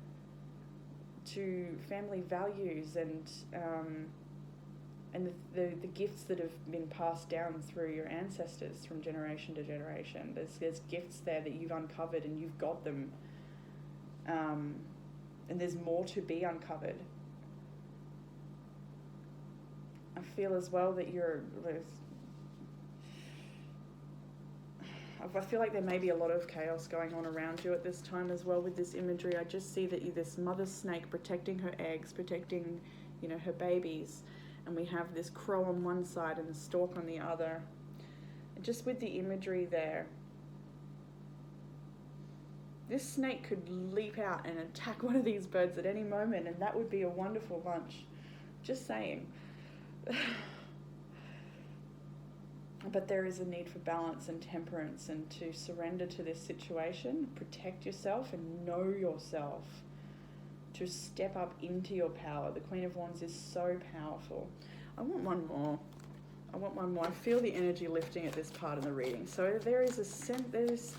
to family values and the gifts that have been passed down through your ancestors from generation to generation. There's gifts there that you've uncovered and you've got them, and there's more to be uncovered. I feel as well that I feel like there may be a lot of chaos going on around you at this time as well with this imagery. I just see that this mother snake protecting her eggs, protecting, her babies, and we have this crow on one side and the stork on the other. And just with the imagery there, this snake could leap out and attack one of these birds at any moment, and that would be a wonderful lunch. Just saying. But there is a need for balance and temperance, and to surrender to this situation, protect yourself and know yourself, to step up into your power. The Queen of Wands is so powerful. I want one more. I feel the energy lifting at this part of the reading. So there is a sense,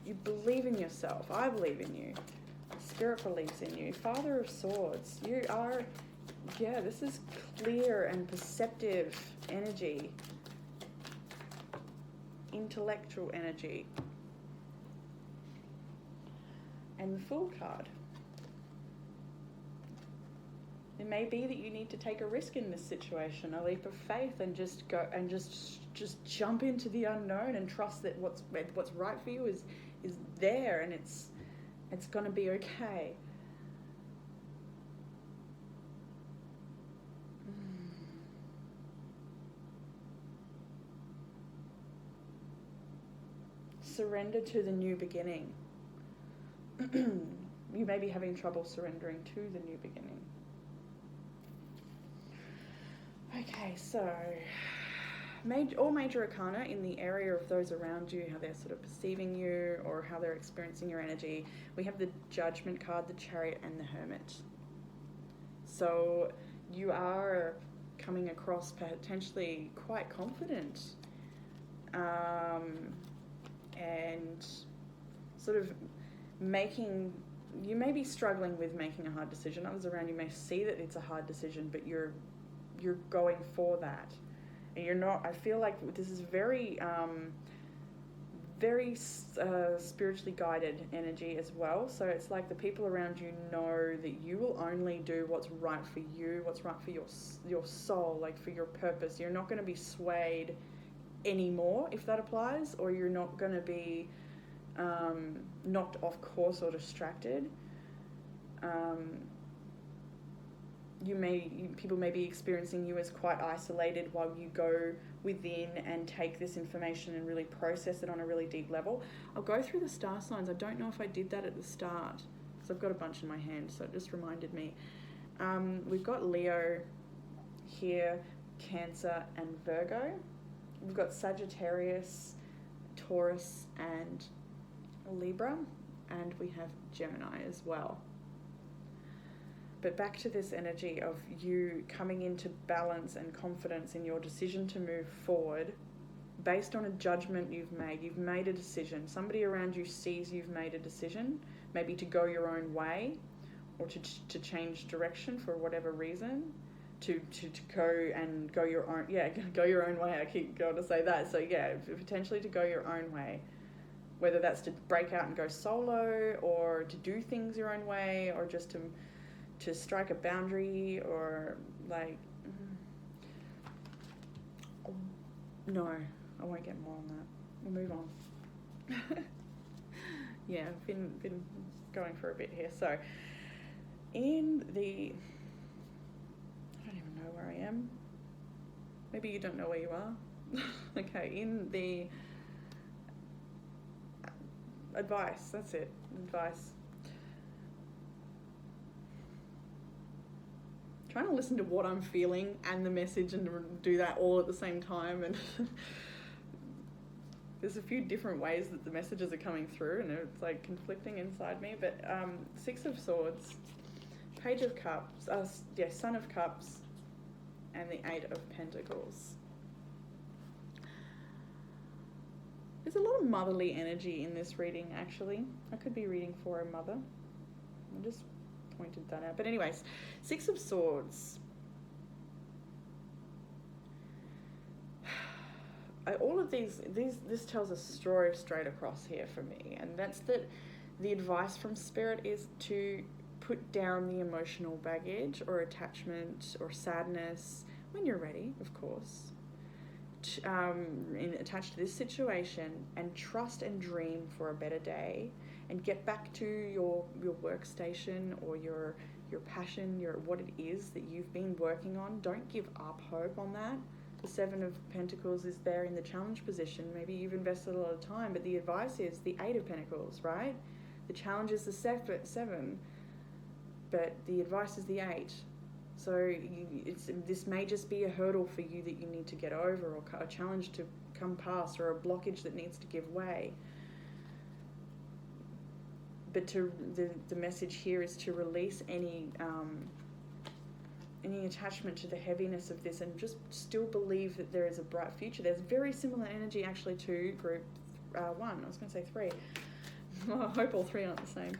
you believe in yourself. I believe in you. Spirit believes in you. Father of Swords. You are, this is clear and perceptive energy. Intellectual energy. And the Fool card. It may be that you need to take a risk in this situation, a leap of faith, and just go and just jump into the unknown and trust that what's right for you is there, and it's going to be okay. Surrender to the new beginning. You may be having trouble surrendering to the new beginning. Okay, so all major arcana in the area of those around you, how they're sort of perceiving you or how they're experiencing your energy. We have the Judgment card, the Chariot, and the Hermit. So you are coming across potentially quite confident, and sort of you may be struggling with making a hard decision. Others around you may see that it's a hard decision, but you're going for that. And you're not, I feel like this is very spiritually guided energy as well. So it's like the people around you know that you will only do what's right for you, what's right for your soul, like for your purpose. You're not going to be swayed anymore, if that applies, or you're not going to be knocked off course or distracted. People may be experiencing you as quite isolated while you go within and take this information and really process it on a really deep level. I'll go through the star signs. I don't know if I did that at the start, because I've got a bunch in my hand, so it just reminded me. We've got Leo here, Cancer, and Virgo. We've got Sagittarius, Taurus, and Libra, and we have Gemini as well. But back to this energy of you coming into balance and confidence in your decision to move forward based on a judgment you've made. You've made a decision. Somebody around you sees you've made a decision, maybe to go your own way or to change direction for whatever reason, to go your own way. I keep going to say that. So potentially to go your own way, whether that's to break out and go solo, or to do things your own way, or just to strike a boundary, or like No, I won't get more on that. We'll move on. Yeah, I've been going for a bit here. So, in the... I don't even know where I am. Maybe you don't know where you are. Okay, in the... advice, that's it. Advice. Trying to listen to what I'm feeling and the message and do that all at the same time, and there's a few different ways that the messages are coming through, and it's like conflicting inside me. But Six of Swords, Page of Cups, Son of Cups, and the Eight of Pentacles. There's a lot of motherly energy in this reading, actually. I could be reading for a mother. I just pointed that out. But anyways, Six of Swords. All of this tells a story straight across here for me, and that's that the advice from Spirit is to put down the emotional baggage or attachment or sadness when you're ready, of course, attached to this situation, and trust and dream for a better day, and get back to your workstation or your passion, what it is that you've been working on. Don't give up hope on that. The Seven of Pentacles is there in the challenge position. Maybe you've invested a lot of time, but the advice is the Eight of Pentacles, right? The challenge is the seven, but the advice is the Eight. So this may just be a hurdle for you that you need to get over, or a challenge to come past, or a blockage that needs to give way. But the message here is to release any attachment to the heaviness of this, and just still believe that there is a bright future. There's very similar energy actually to group 1. I was going to say 3. I hope all 3 aren't the same.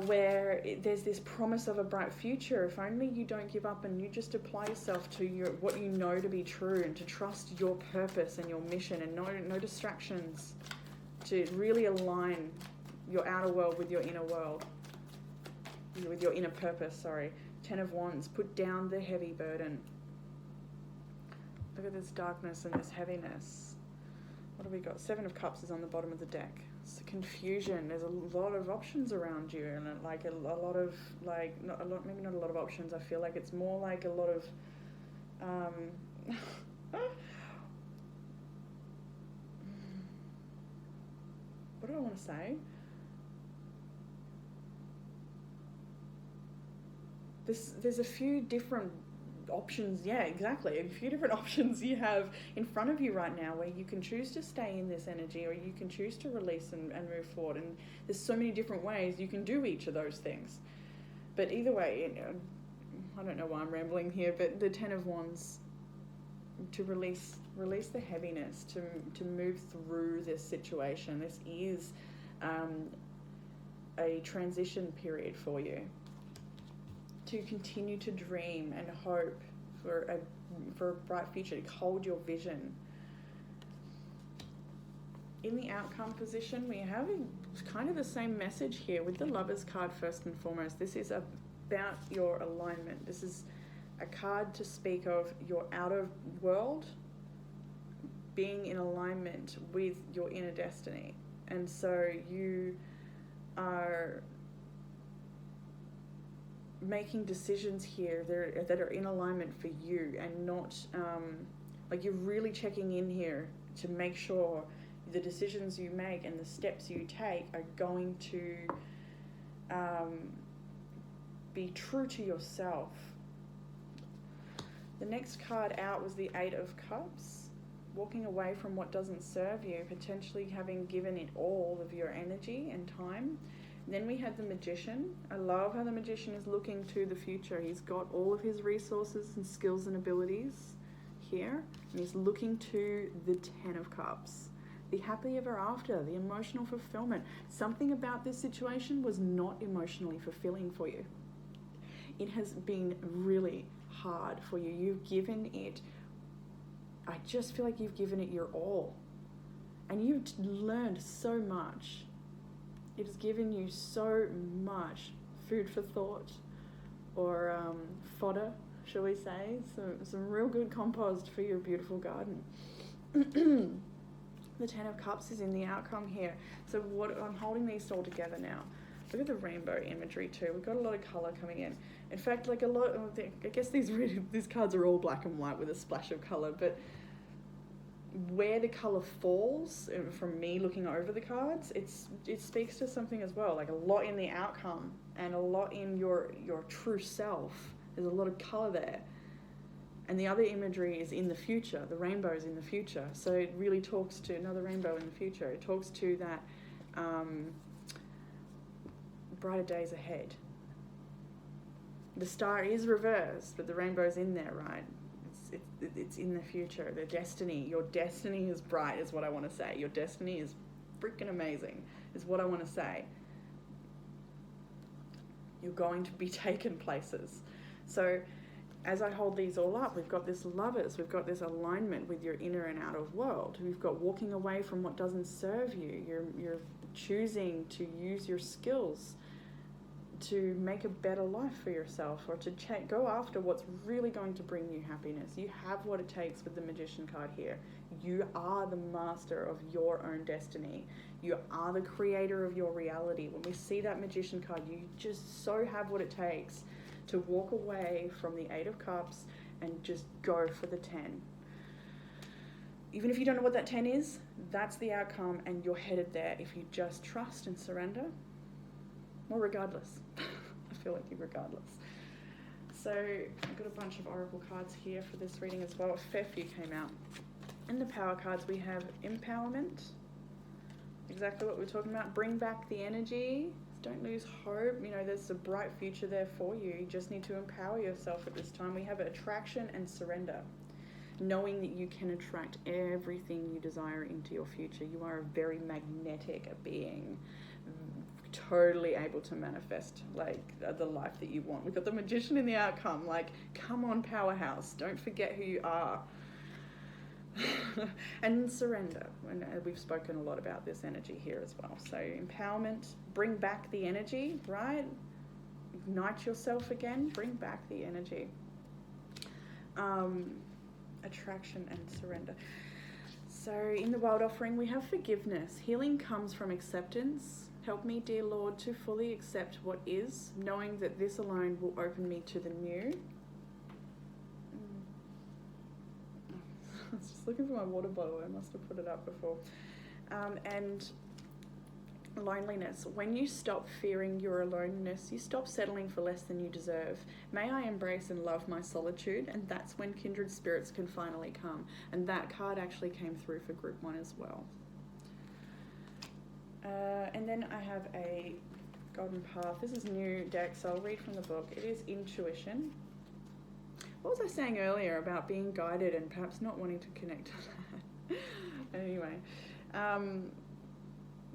Where there's this promise of a bright future if only you don't give up and you just apply yourself to what you know to be true, and to trust your purpose and your mission, and no distractions, to really align your outer world with your inner world, with your inner purpose, sorry. 10 of Wands, put down the heavy burden. Look at this darkness and this heaviness. What have we got? 7 of Cups is on the bottom of the deck. It's confusion. There's a lot of options around you, and like a lot of maybe not a lot of options. I feel like it's more like a lot of what do I want to say? There's a few different options. Yeah, exactly. A few different options you have in front of you right now, where you can choose to stay in this energy, or you can choose to release and move forward. And there's so many different ways you can do each of those things. But either way, I don't know why I'm rambling here, but the 10 of Wands, to release the heaviness, to move through this situation. This is a transition period for you. To continue to dream and hope for a bright future, to hold your vision. In the outcome position, we have kind of the same message here with the Lovers card first and foremost. This is about your alignment. This is a card to speak of your outer world being in alignment with your inner destiny. And so you are making decisions here that are in alignment for you, and not you're really checking in here to make sure the decisions you make and the steps you take are going to be true to yourself. The next card out was the Eight of Cups, walking away from what doesn't serve you, potentially having given it all of your energy and time. Then we had the Magician. I love how the Magician is looking to the future. He's got all of his resources and skills and abilities here, and he's looking to the 10 of Cups. The happily ever after, the emotional fulfillment. Something about this situation was not emotionally fulfilling for you. It has been really hard for you. You've given it, I just feel like you've given it your all. And you've learned so much. It has given you so much food for thought, or fodder, shall we say? Some real good compost for your beautiful garden. The Ten of Cups is in the outcome here. So what I'm holding these all together now. Look at the rainbow imagery too. We've got a lot of colour coming in. In fact, like a lot of I guess these cards are all black and white with a splash of colour, but where the colour falls from me looking over the cards, it speaks to something as well. Like a lot in the outcome and a lot in your true self. There's a lot of colour there. And the other imagery is in the future. The rainbow is in the future. So it really talks to another rainbow in the future. It talks to that brighter days ahead. The star is reversed, but the rainbow's in there, right? It's in the future. The destiny, your destiny is bright, is what I want to say. Your destiny is freaking amazing, is what I want to say. You're going to be taken places. So as I hold these all up, we've got this lovers, we've got this alignment with your inner and outer world. We've got walking away from what doesn't serve you. You're choosing to use your skills to make a better life for yourself, or to go after what's really going to bring you happiness. You have what it takes with the Magician card here. You are the master of your own destiny. You are the creator of your reality. When we see that Magician card, you just so have what it takes to walk away from the Eight of Cups and just go for the 10. Even if you don't know what that 10 is, that's the outcome, and you're headed there if you just trust and surrender. Well, regardless. I feel like you regardless. So I've got a bunch of oracle cards here for this reading as well. A fair few came out. In the power cards, we have empowerment. Exactly what we're talking about. Bring back the energy. Don't lose hope. You know, there's a bright future there for you. You just need to empower yourself at this time. We have attraction and surrender. Knowing that you can attract everything you desire into your future. You are a very magnetic being. Totally able to manifest like the life that you want. We've got the Magician in the outcome. Like, come on, powerhouse. Don't forget who you are. And surrender. And we've spoken a lot about this energy here as well. So empowerment, bring back the energy, right? Ignite yourself again, bring back the energy. Attraction and surrender. So in the World Offering, we have forgiveness. Healing comes from acceptance. Help me, dear Lord, to fully accept what is, knowing that this alone will open me to the new. I was just looking for my water bottle. I must have put it up before. And loneliness. When you stop fearing your aloneness, you stop settling for less than you deserve. May I embrace and love my solitude, and that's when kindred spirits can finally come. And that card actually came through for group 1 as well. And then I have a Golden Path. This is new deck, so I'll read from the book. It is intuition. What was I saying earlier about being guided and perhaps not wanting to connect to that? Anyway,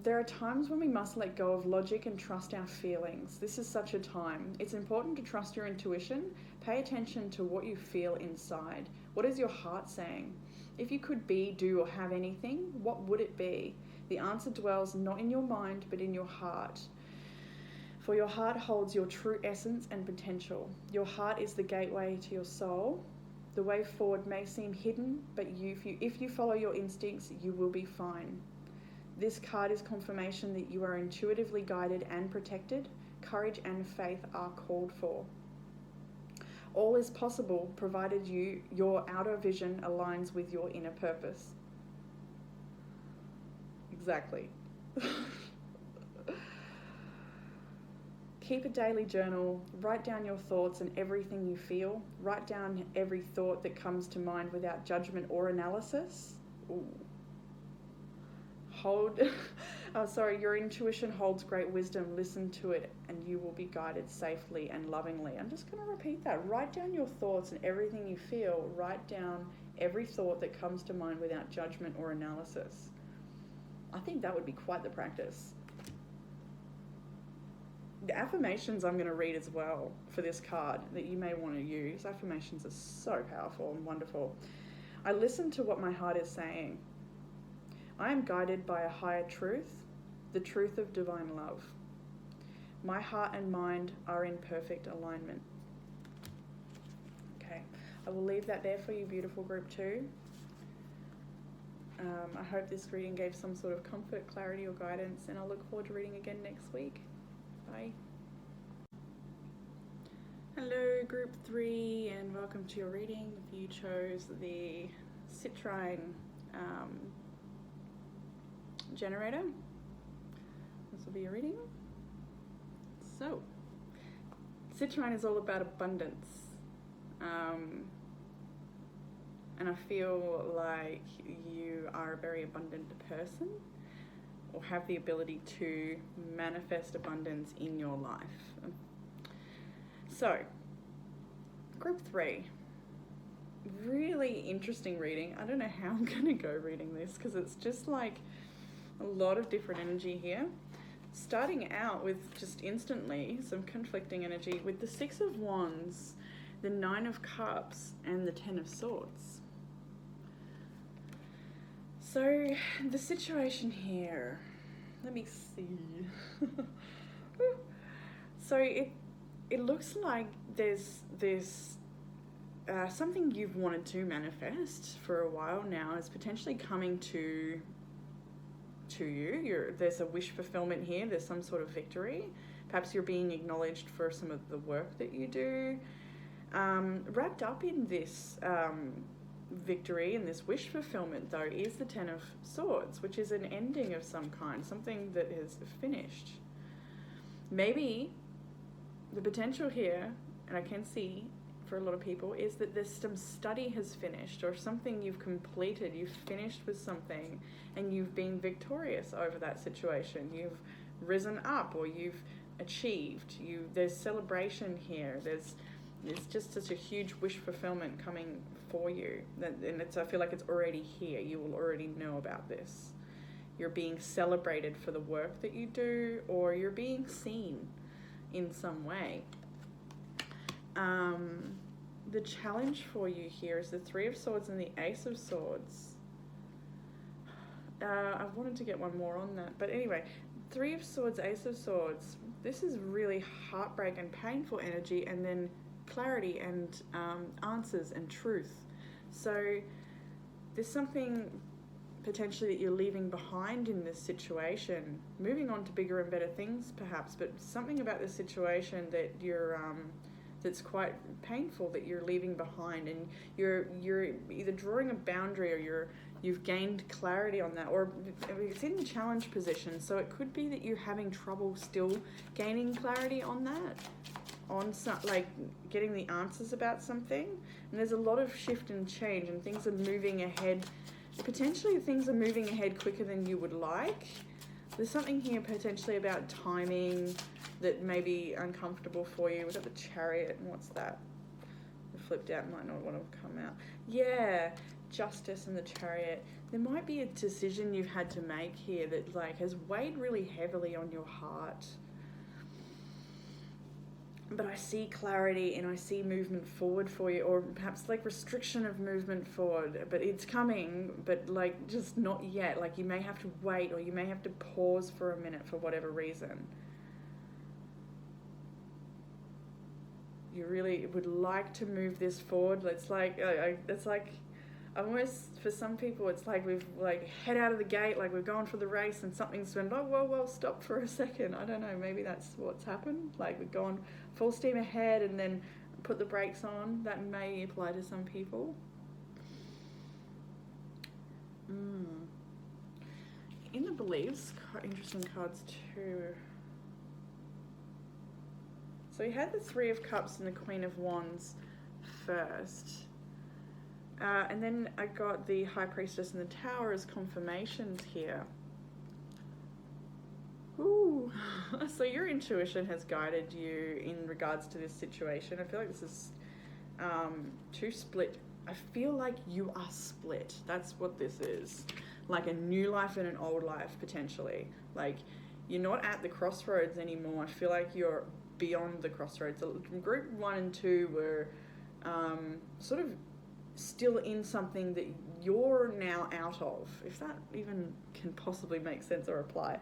there are times when we must let go of logic and trust our feelings. This is such a time. It's important to trust your intuition. Pay attention to what you feel inside. What is your heart saying? If you could be, do, or have anything, what would it be? The answer dwells not in your mind, but in your heart. For your heart holds your true essence and potential. Your heart is the gateway to your soul. The way forward may seem hidden, but if you follow your instincts, you will be fine. This card is confirmation that you are intuitively guided and protected. Courage and faith are called for. All is possible provided your outer vision aligns with your inner purpose. Exactly. Keep a daily journal. Write down your thoughts and everything you feel. Write down every thought that comes to mind without judgment or analysis. Ooh. Your intuition holds great wisdom. Listen to it and you will be guided safely and lovingly. I'm just going to repeat that. Write down your thoughts and everything you feel. Write down every thought that comes to mind without judgment or analysis. I think that would be quite the practice. The affirmations I'm going to read as well for this card that you may want to use. Affirmations are so powerful and wonderful. I listen to what my heart is saying. I am guided by a higher truth, the truth of divine love. My heart and mind are in perfect alignment. Okay, I will leave that there for you, beautiful group 2. I hope this reading gave some sort of comfort, clarity, or guidance, and I'll look forward to reading again next week. Bye. Hello, group 3, and welcome to your reading. If you chose the Citrine generator, this will be your reading. So, Citrine is all about abundance. And I feel like you are a very abundant person, or have the ability to manifest abundance in your life. So, group 3, really interesting reading. I don't know how I'm going to go reading this because it's just like a lot of different energy here. Starting out with just instantly some conflicting energy with the 6 of Wands, the 9 of Cups, and the 10 of Swords. So the situation here, let me see. So it looks like there's this something you've wanted to manifest for a while now is potentially coming to you. There's a wish fulfillment here. There's some sort of victory. Perhaps you're being acknowledged for some of the work that you do. Wrapped up in this victory and this wish fulfillment, though, is the 10 of Swords, which is an ending of some kind, something that is finished. Maybe the potential here, and I can see for a lot of people, is that there's some study has finished, or something you've completed, you've finished with something, and you've been victorious over that situation. You've risen up, or you've achieved. There's celebration here. There's just such a huge wish fulfillment coming for you, and I feel like it's already here. You will already know about this. You're being celebrated for the work that you do, or you're being seen in some way. The challenge for you here is the 3 of Swords and the Ace of Swords. I wanted to get one more on that, but anyway, 3 of Swords, Ace of Swords. This is really heartbreak and painful energy, and then clarity and answers and truth. So there's something potentially that you're leaving behind in this situation, moving on to bigger and better things perhaps, but something about this situation that you're that's quite painful that you're leaving behind, and you're either drawing a boundary, or you've gained clarity on that, or it's in the challenge position. So it could be that you're having trouble still gaining clarity on that, on some, like getting the answers about something. And there's a lot of shift and change, and things are moving ahead. Potentially things are moving ahead quicker than you would like. There's something here potentially about timing that may be uncomfortable for you. We've got the Chariot, and what's that? The flipped out might not want to come out. Yeah, Justice and the Chariot. There might be a decision you've had to make here that like has weighed really heavily on your heart. But I see clarity, and I see movement forward for you, or perhaps like restriction of movement forward, but it's coming, but like just not yet. Like you may have to wait, or you may have to pause for a minute for whatever reason. You really would like to move this forward. It's like almost, for some people, it's like we've like head out of the gate, like we're going for the race, and something's been, oh, whoa, stop for a second. I don't know, maybe that's what's happened. Like we've gone full steam ahead and then put the brakes on. That may apply to some people. In the beliefs, interesting cards too. So you had the 3 of Cups and the Queen of Wands first. And then I got the High Priestess and the Tower as confirmations here. Ooh. So your intuition has guided you in regards to this situation. I feel like this is too split. I feel like you are split. That's what this is. Like a new life and an old life, potentially. Like you're not at the crossroads anymore. I feel like you're beyond the crossroads. Group 1 and 2 were sort of still in something that you're now out of, if that even can possibly make sense or apply.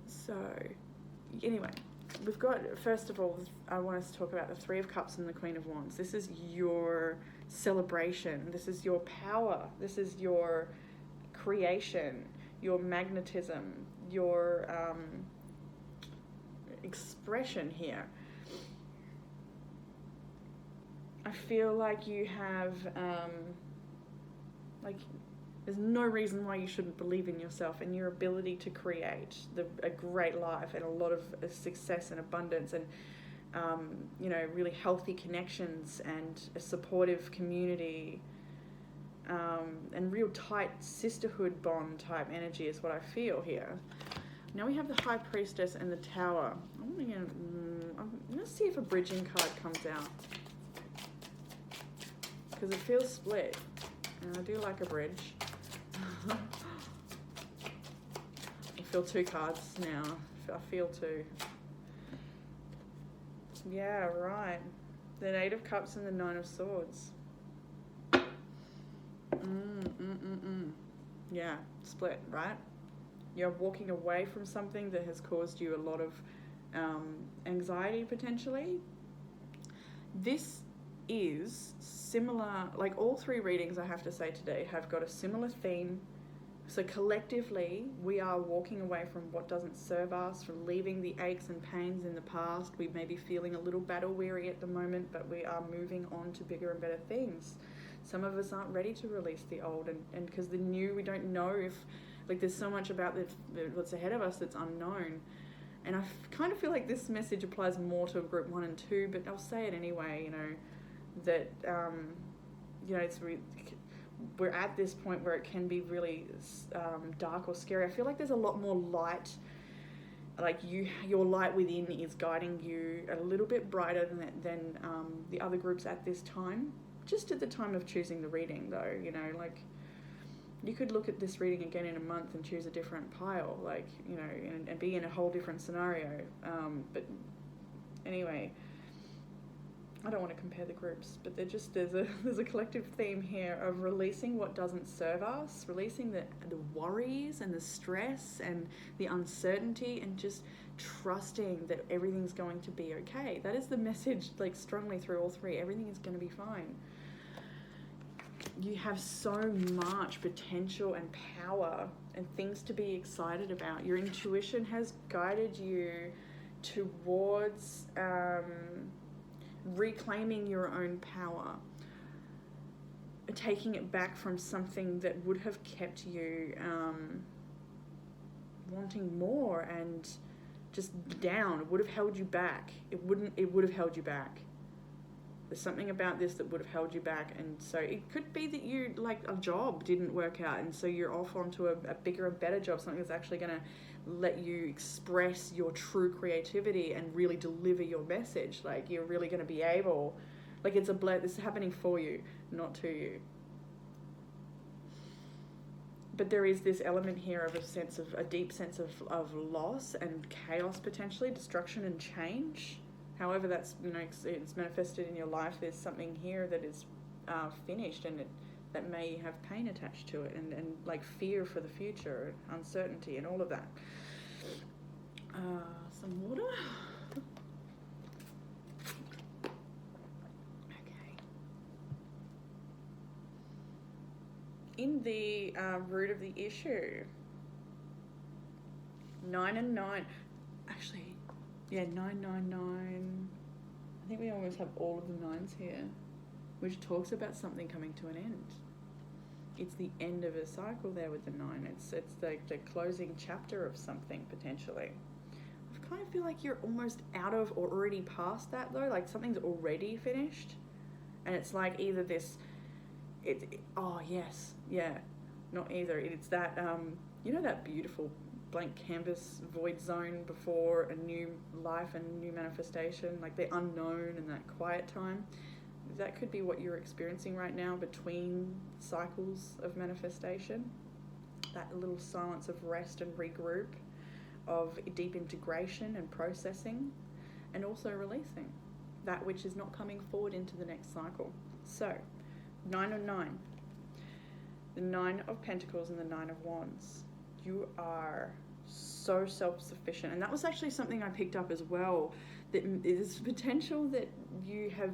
So anyway, we've got, first of all, I want us to talk about the Three of Cups and the Queen of Wands. This is your celebration. This is your power. This is your creation, your magnetism, your expression here. I feel like you have, there's no reason why you shouldn't believe in yourself and your ability to create a great life and a lot of success and abundance and, really healthy connections and a supportive community, and real tight sisterhood bond type energy is what I feel here. Now we have the High Priestess and the Tower. I'm going to see if a bridging card comes out, because it feels split, and I do like a bridge. I feel two cards now. I feel two. Yeah, right. The Eight of Cups and the Nine of Swords. Yeah, split, right? You're walking away from something that has caused you a lot of anxiety, potentially. This is similar, like all three readings I have to say today have got a similar theme. So collectively, we are walking away from what doesn't serve us, from leaving the aches and pains in the past. We may be feeling a little battle weary at the moment, but we are moving on to bigger and better things. Some of us aren't ready to release the old, and because the new, we don't know if, like, there's so much about what's ahead of us that's unknown. And I kind of feel like this message applies more to group 1 and 2, but I'll say it anyway, that, it's we're at this point where it can be really dark or scary. I feel like there's a lot more light, like your light within is guiding you a little bit brighter than the other groups at this time. Just at the time of choosing the reading, though, like you could look at this reading again in a month and choose a different pile, and be in a whole different scenario. But anyway, I don't want to compare the groups, but there's a collective theme here of releasing what doesn't serve us, releasing the worries and the stress and the uncertainty, and just trusting that everything's going to be okay. That is the message, like, strongly through all three. Everything is going to be fine. You have so much potential and power and things to be excited about. Your intuition has guided you towards reclaiming your own power, taking it back from something that would have kept you wanting more and just down. It would have held you back. It would have held you back. There's something about this that would have held you back, and so it could be that you, like, a job didn't work out, and so you're off onto a bigger and better job, something that's actually going to let you express your true creativity and really deliver your message. Like, you're really going to be able, like, this is happening for you, not to you. But there is this element here of a deep sense of loss and chaos, potentially destruction and change. However that's, it's manifested in your life, there's something here that is finished, and that may have pain attached to it, and like fear for the future, uncertainty, and all of that. Some water. Okay. In the root of the issue, 9 and 9. Actually, yeah, 999. I think we almost have all of the 9s here, which talks about something coming to an end. It's the end of a cycle there with the 9. It's the closing chapter of something, potentially. I kind of feel like you're almost out of or already past that, though. Like, something's already finished, and it's like either this. Oh yes, yeah, not either. It's that that beautiful blank canvas void zone before a new life and new manifestation, like the unknown and that quiet time. That could be what you're experiencing right now between cycles of manifestation. That little silence of rest and regroup, of deep integration and processing, and also releasing that which is not coming forward into the next cycle. So, 9 of 9. The 9 of Pentacles and the 9 of Wands. You are so self-sufficient. And that was actually something I picked up as well, that there's potential that you have,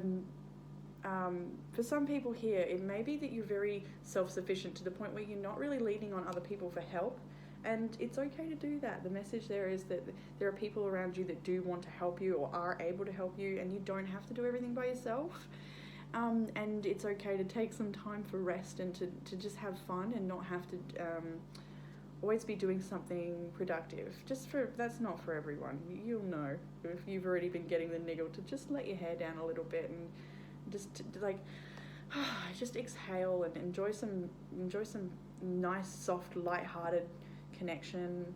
for some people here, it may be that you're very self-sufficient to the point where you're not really leaning on other people for help. And it's okay to do that. The message there is that there are people around you that do want to help you or are able to help you, and you don't have to do everything by yourself. And it's okay to take some time for rest and to just have fun and not have to always be doing something productive. That's not for everyone. You'll know if you've already been getting the niggle to just let your hair down a little bit and just just exhale and enjoy some nice, soft, light-hearted connection.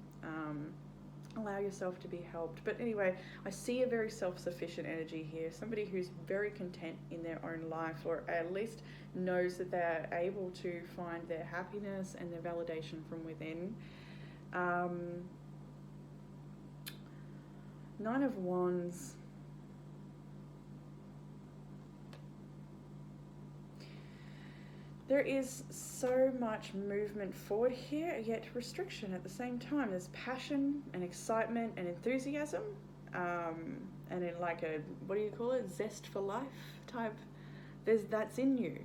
Allow yourself to be helped. But anyway, I see a very self-sufficient energy here, somebody who's very content in their own life, or at least knows that they're able to find their happiness and their validation from within. Nine of Wands. There is so much movement forward here, yet restriction at the same time. There's passion and excitement and enthusiasm, and in like a, what do you call it, zest for life type. That's in you.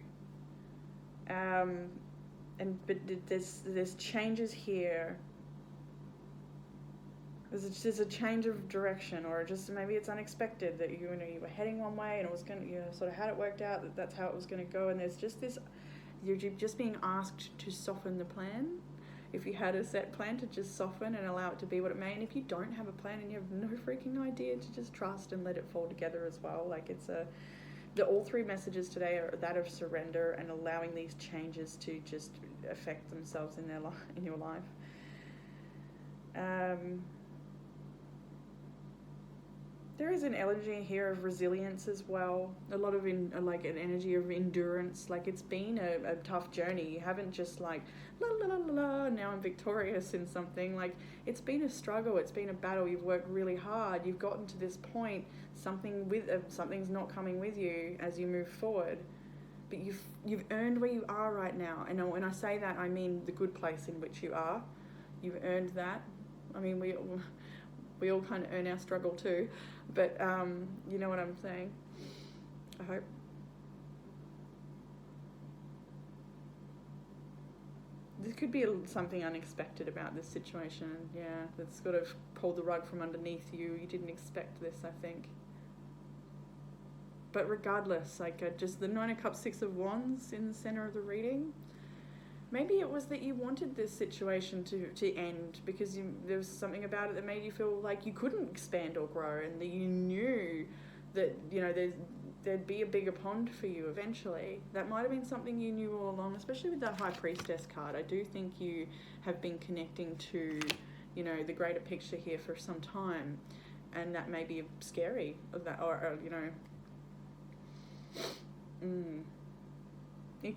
But there's changes here. There's a change of direction, or just maybe it's unexpected that you were heading one way and it was sort of had it worked out that's how it was going to go, and there's just this. You're just being asked to soften the plan. If you had a set plan, to just soften and allow it to be what it may. And if you don't have a plan and you have no freaking idea, to just trust and let it fall together as well. Like all three messages today are that of surrender and allowing these changes to just affect themselves in your life. There is an energy here of resilience as well. A lot of an energy of endurance. Like, it's been a tough journey. You haven't just like, la la la la la, now I'm victorious in something. Like, it's been a struggle. It's been a battle. You've worked really hard. You've gotten to this point. Something's not coming with you as you move forward. But you've earned where you are right now. And when I say that, I mean the good place in which you are. You've earned that. I mean, we all kind of earn our struggle too, but you know what I'm saying, I hope. There could be something unexpected about this situation, yeah, that's sort of pulled the rug from underneath you. You didn't expect this, I think. But regardless, just the Nine of Cups, Six of Wands in the center of the reading. Maybe it was that you wanted this situation to end because there was something about it that made you feel like you couldn't expand or grow, and that you knew that there'd be a bigger pond for you eventually. That might have been something you knew all along, especially with that High Priestess card. I do think you have been connecting to, the greater picture here for some time, and that may be scary,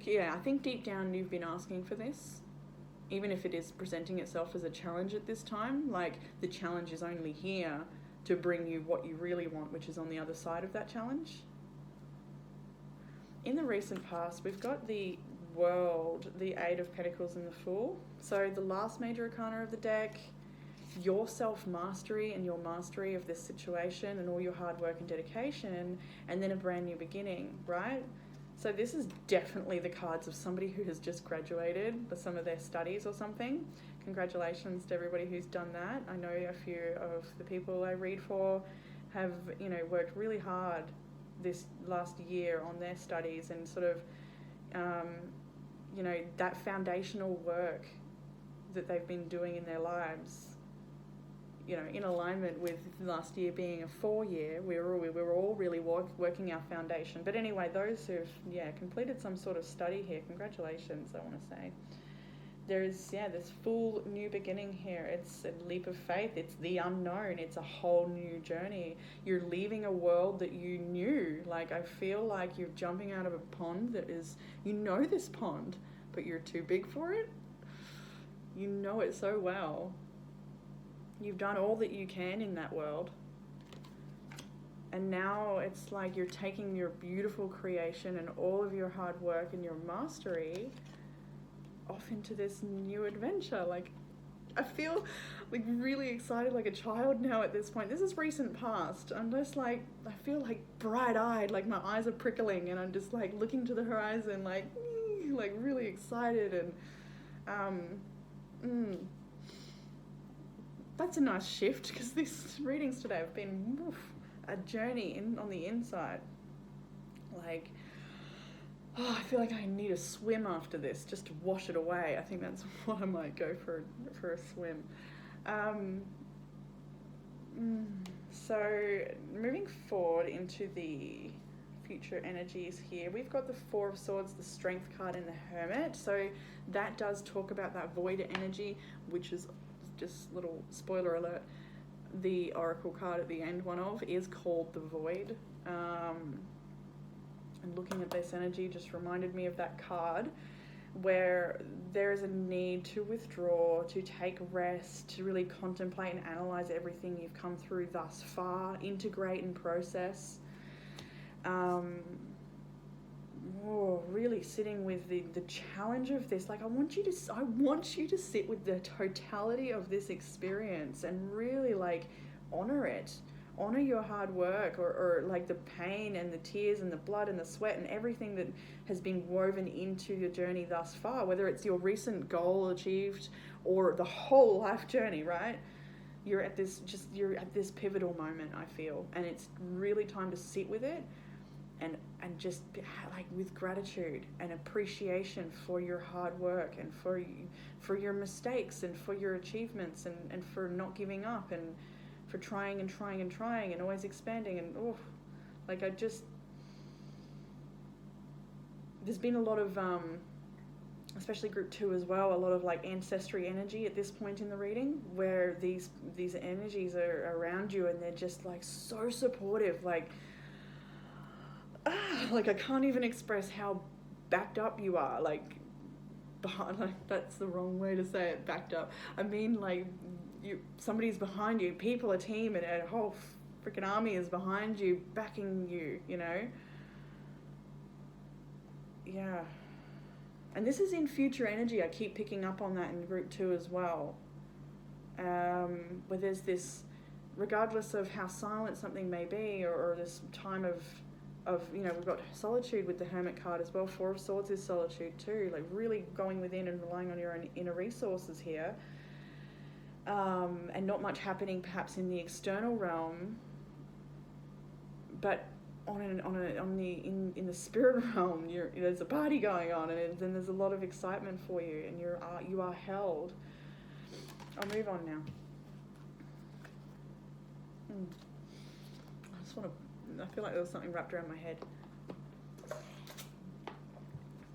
Yeah, I think deep down you've been asking for this, even if it is presenting itself as a challenge at this time. Like, the challenge is only here to bring you what you really want, which is on the other side of that challenge. In the recent past, we've got the World, the Eight of Pentacles, and the Fool. So the last major arcana of the deck, your self-mastery and your mastery of this situation and all your hard work and dedication, and then a brand new beginning, right? So this is definitely the cards of somebody who has just graduated for some of their studies or something. Congratulations to everybody who's done that. I know a few of the people I read for have, worked really hard this last year on their studies, and sort of, that foundational work that they've been doing in their lives, in alignment with last year being a 4-year, we were all really working our foundation. But anyway, those who've, completed some sort of study here, congratulations, I want to say. There's, this full new beginning here. It's a leap of faith. It's the unknown. It's a whole new journey. You're leaving a world that you knew. Like, I feel like you're jumping out of a pond that is, this pond, but you're too big for it. You know it so well. You've done all that you can in that world. And now it's like you're taking your beautiful creation and all of your hard work and your mastery off into this new adventure. Like, I feel like really excited like a child now at this point. This is recent past. I'm just like, I feel like bright-eyed, like my eyes are prickling and I'm just like looking to the horizon like really excited. And that's a nice shift, because these readings today have been a journey on the inside. Like, I feel like I need a swim after this just to wash it away. I think that's what I might go for a swim. So moving forward into the future energies here, we've got the Four of Swords, the Strength card, and the Hermit. So that does talk about that void energy, which is just little spoiler alert. The Oracle card at the end, one of, is called the Void. And looking at this energy just reminded me of that card, where there is a need to withdraw, to take rest, to really contemplate and analyze everything you've come through thus far, integrate and process. Really sitting with the challenge of this. Like, I want you to sit with the totality of this experience and really like honor it. Honor your hard work, or like the pain and the tears and the blood and the sweat and everything that has been woven into your journey thus far, whether it's your recent goal achieved or the whole life journey, right? You're at this pivotal moment, I feel, and it's really time to sit with it and just like with gratitude and appreciation for your hard work and for your mistakes and for your achievements and for not giving up and for trying and always expanding. And there's been a lot of especially group 2 as well, a lot of like ancestry energy at this point in the reading, where these energies are around you and they're just like so supportive. Like I can't even express how backed up you are. Like that's the wrong way to say it, backed up. I mean, like, somebody's behind you, people, a team, and a whole freaking army is behind you, backing you, you know? Yeah. And this is in future energy. I keep picking up on that in group 2 as well. Where there's this, regardless of how silent something may be, or this time of we've got solitude with the Hermit card as well. Four of Swords is solitude too, like really going within and relying on your own inner resources here. And not much happening perhaps in the external realm, but in the spirit realm, there's a party going on, and then there's a lot of excitement for you, and you are held. I'll move on now. I feel like there was something wrapped around my head.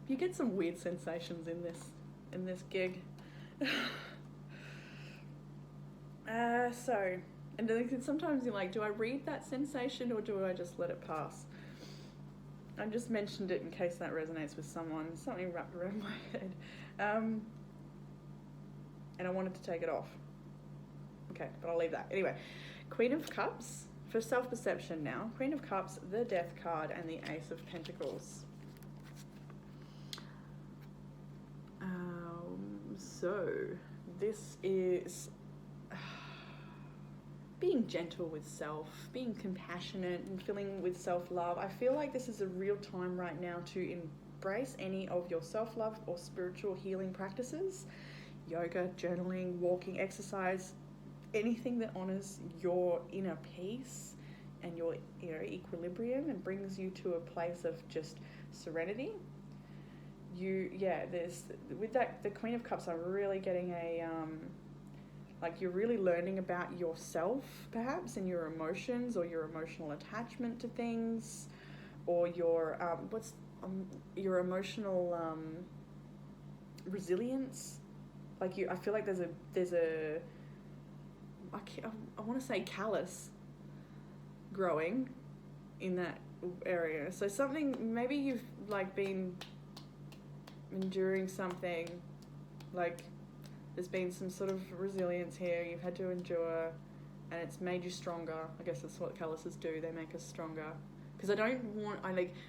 You get some weird sensations in this gig. And sometimes you're like, do I read that sensation or do I just let it pass? I just mentioned it in case that resonates with someone. Something wrapped around my head. And I wanted to take it off. Okay, but I'll leave that. Anyway, Queen of Cups for self-perception now. Queen of Cups, the Death card, and the Ace of Pentacles. So this is being gentle with self, being compassionate and filling with self-love. I feel like this is a real time right now to embrace any of your self-love or spiritual healing practices. Yoga, journaling, walking, exercise, anything that honors your inner peace and your equilibrium and brings you to a place of just serenity. There's with that, the Queen of Cups, I'm really getting like you're really learning about yourself perhaps, and your emotions or your emotional attachment to things, or your emotional resilience. Like I feel like there's a I want to say callus growing in that area. So something, maybe you've like been enduring something, like there's been some sort of resilience here you've had to endure, and it's made you stronger. I guess that's what calluses do, they make us stronger. Because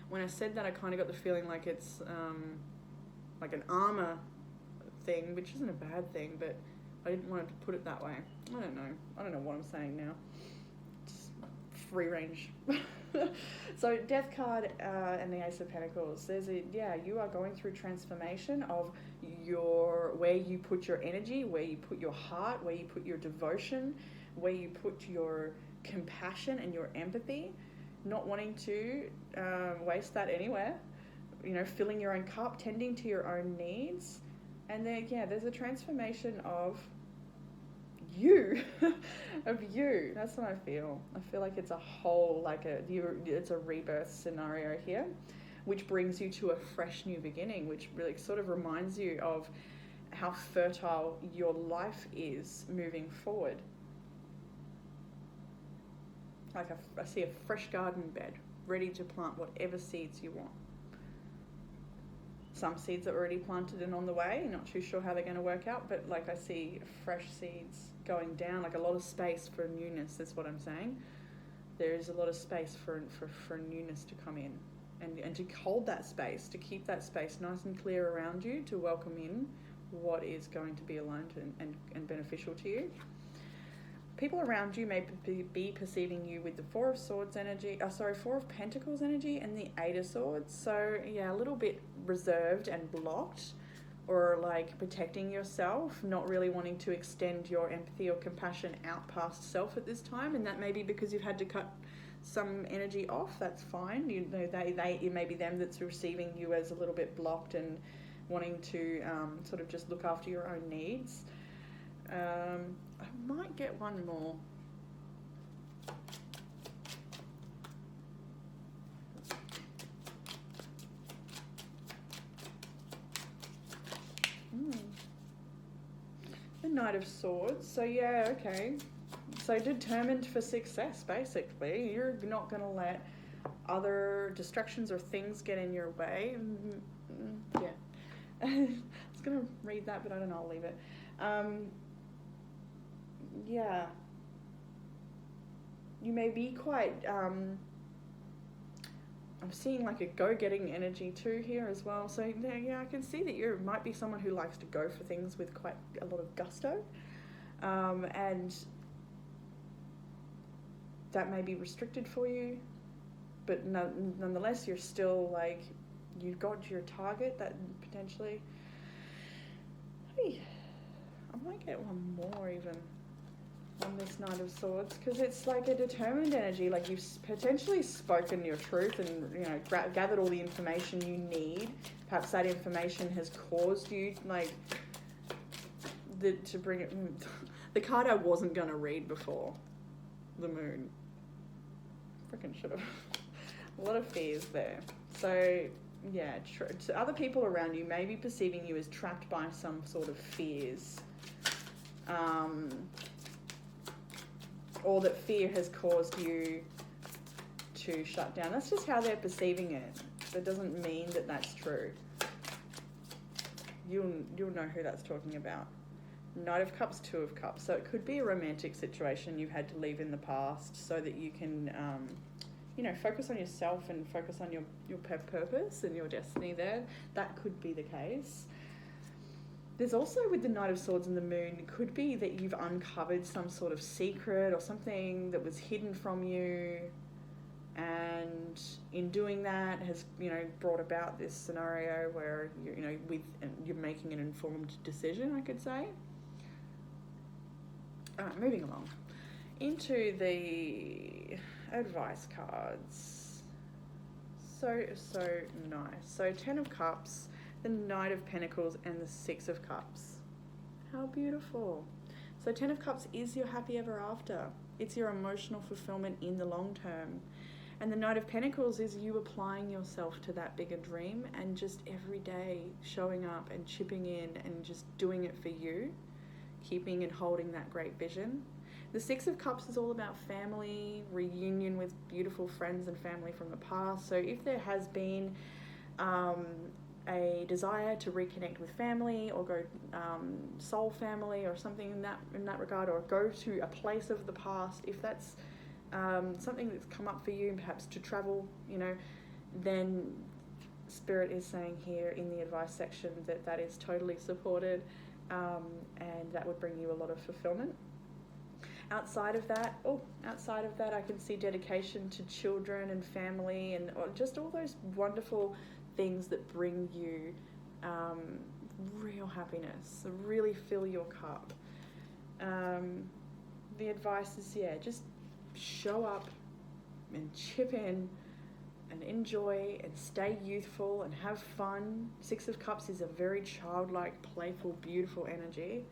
when I said that, I kind of got the feeling like it's like an armor thing, which isn't a bad thing, but I didn't want to put it that way. I don't know what I'm saying now. It's free range. So Death card and the Ace of Pentacles. You are going through transformation of where you put your energy, where you put your heart, where you put your devotion, where you put your compassion and your empathy, not wanting to waste that anywhere. Filling your own cup, tending to your own needs. And then, there's a transformation of you. Of you. That's what I feel. I feel like it's a whole, it's a rebirth scenario here, which brings you to a fresh new beginning, which really sort of reminds you of how fertile your life is moving forward. Like I see a fresh garden bed, ready to plant whatever seeds you want. Some seeds are already planted and on the way, not too sure how they're going to work out, but I see fresh seeds going down, a lot of space for newness. That's what I'm saying. There is a lot of space for newness to come in, and to hold that space, to keep that space nice and clear around you, to welcome in what is going to be aligned and beneficial to you. People around you may be perceiving you with the Four of Pentacles energy and the Eight of Swords. So a little bit reserved and blocked, or protecting yourself, not really wanting to extend your empathy or compassion out past self at this time. And that may be because you've had to cut some energy off. That's fine. It may be them that's receiving you as a little bit blocked and wanting to sort of just look after your own needs. I might get one more. The Knight of Swords. So okay. So determined for success, basically. You're not going to let other distractions or things get in your way. I was going to read that, but I don't know, I'll leave it. You may be quite, I'm seeing a go-getting energy too here as well. So I can see that you might be someone who likes to go for things with quite a lot of gusto. And that may be restricted for you, but nonetheless, you're still you've got your target that potentially, I might get one more even on this Knight of Swords, because it's a determined energy. You've potentially spoken your truth and gathered all the information you need. Perhaps that information has caused you to bring it. The card I wasn't gonna read before, the Moon. Freaking should have. A lot of fears there. So to other people around you may be perceiving you as trapped by some sort of fears. Or that fear has caused you to shut down. That's just how they're perceiving it. That doesn't mean that that's true. You'll know who that's talking about. Knight of Cups, Two of Cups. So it could be a romantic situation you've had to leave in the past so that you can, focus on yourself and focus on your purpose and your destiny there. That could be the case. There's also, with the Knight of Swords and the Moon, it could be that you've uncovered some sort of secret or something that was hidden from you, and in doing that has, brought about this scenario where you're making an informed decision, I could say. All right, moving along into the advice cards. So nice. So 10 of Cups, the Knight of Pentacles, and the Six of Cups. How beautiful. So 10 of Cups is your happy ever after. It's your emotional fulfillment in the long term. And the Knight of Pentacles is you applying yourself to that bigger dream and just every day showing up and chipping in and just doing it for you, keeping and holding that great vision. The Six of Cups is all about family, reunion with beautiful friends and family from the past. So if there has been a desire to reconnect with family or go soul family or something in that regard, or go to a place of the past, if that's something that's come up for you, and perhaps to travel, then Spirit is saying here in the advice section that is totally supported, and that would bring you a lot of fulfillment. Outside of that, I can see dedication to children and family, and just all those wonderful things that bring you real happiness, really fill your cup. The advice is, just show up and chip in and enjoy and stay youthful and have fun. Six of Cups is a very childlike, playful, beautiful energy.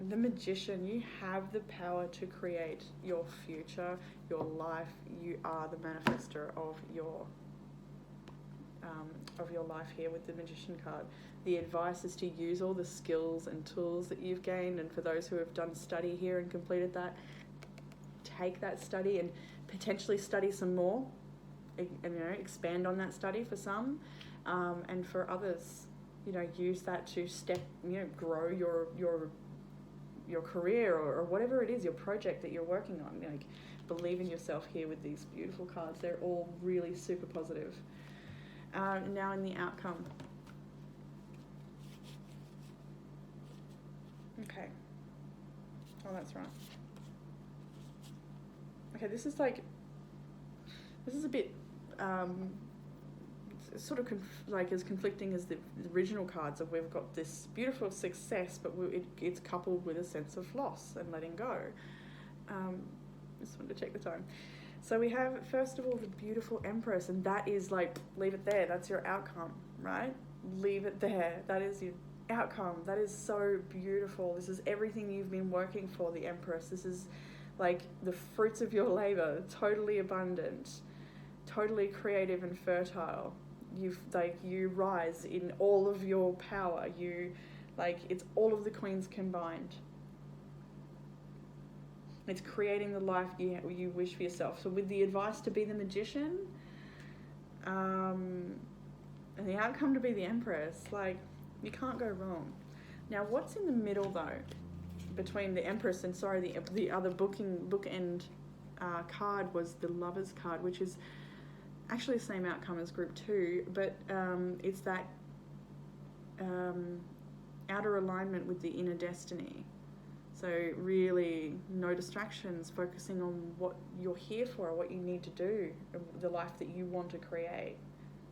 The Magician, you have the power to create your future, your life. You are the manifester of your life here with the Magician card. The advice is to use all the skills and tools that you've gained, and for those who have done study here and completed that, take that study and potentially study some more, and expand on that study for some, and for others, use that to grow your career or whatever it is, your project that you're working on. Believe in yourself here with these beautiful cards. They're all really super positive. Now in the outcome. Okay. Oh, that's right. Okay, this is a bit sort of as conflicting as the original cards. Of we've got this beautiful success, but it's coupled with a sense of loss and letting go. Just wanted to check the time. So we have, first of all, the beautiful Empress, and that is leave it there. That's your outcome, right? Leave it there. That is your outcome. That is so beautiful. This is everything you've been working for, the Empress. This is the fruits of your labor, totally abundant, totally creative and fertile. You rise in all of your power. It's all of the queens combined. It's creating the life you wish for yourself. So with the advice to be the Magician, and the outcome to be the Empress, you can't go wrong. Now, what's in the middle though, between the Empress and the other bookend card was the Lovers card, which is actually the same outcome as group 2, but it's that outer alignment with the inner destiny. So really no distractions, focusing on what you're here for, what you need to do, the life that you want to create,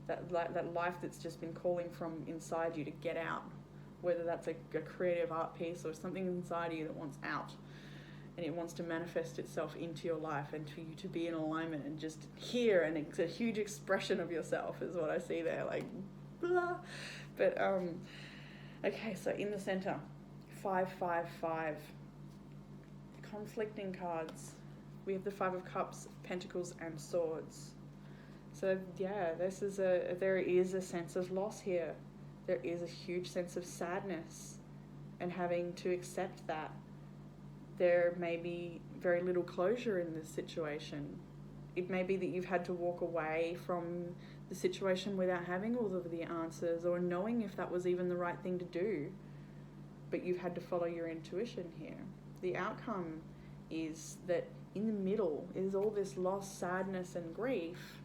that life that's just been calling from inside you to get out, whether that's a creative art piece or something inside you that wants out, and it wants to manifest itself into your life, and for you to be in alignment and just here, and it's a huge expression of yourself is what I see there, blah. But okay, so in the center, 555, conflicting cards. We have the 5 of Cups, Pentacles, and Swords. So there is a sense of loss here. There is a huge sense of sadness and having to accept that. There may be very little closure in this situation. It may be that you've had to walk away from the situation without having all of the answers or knowing if that was even the right thing to do. But you've had to follow your intuition here. The outcome is that in the middle is all this loss, sadness, and grief,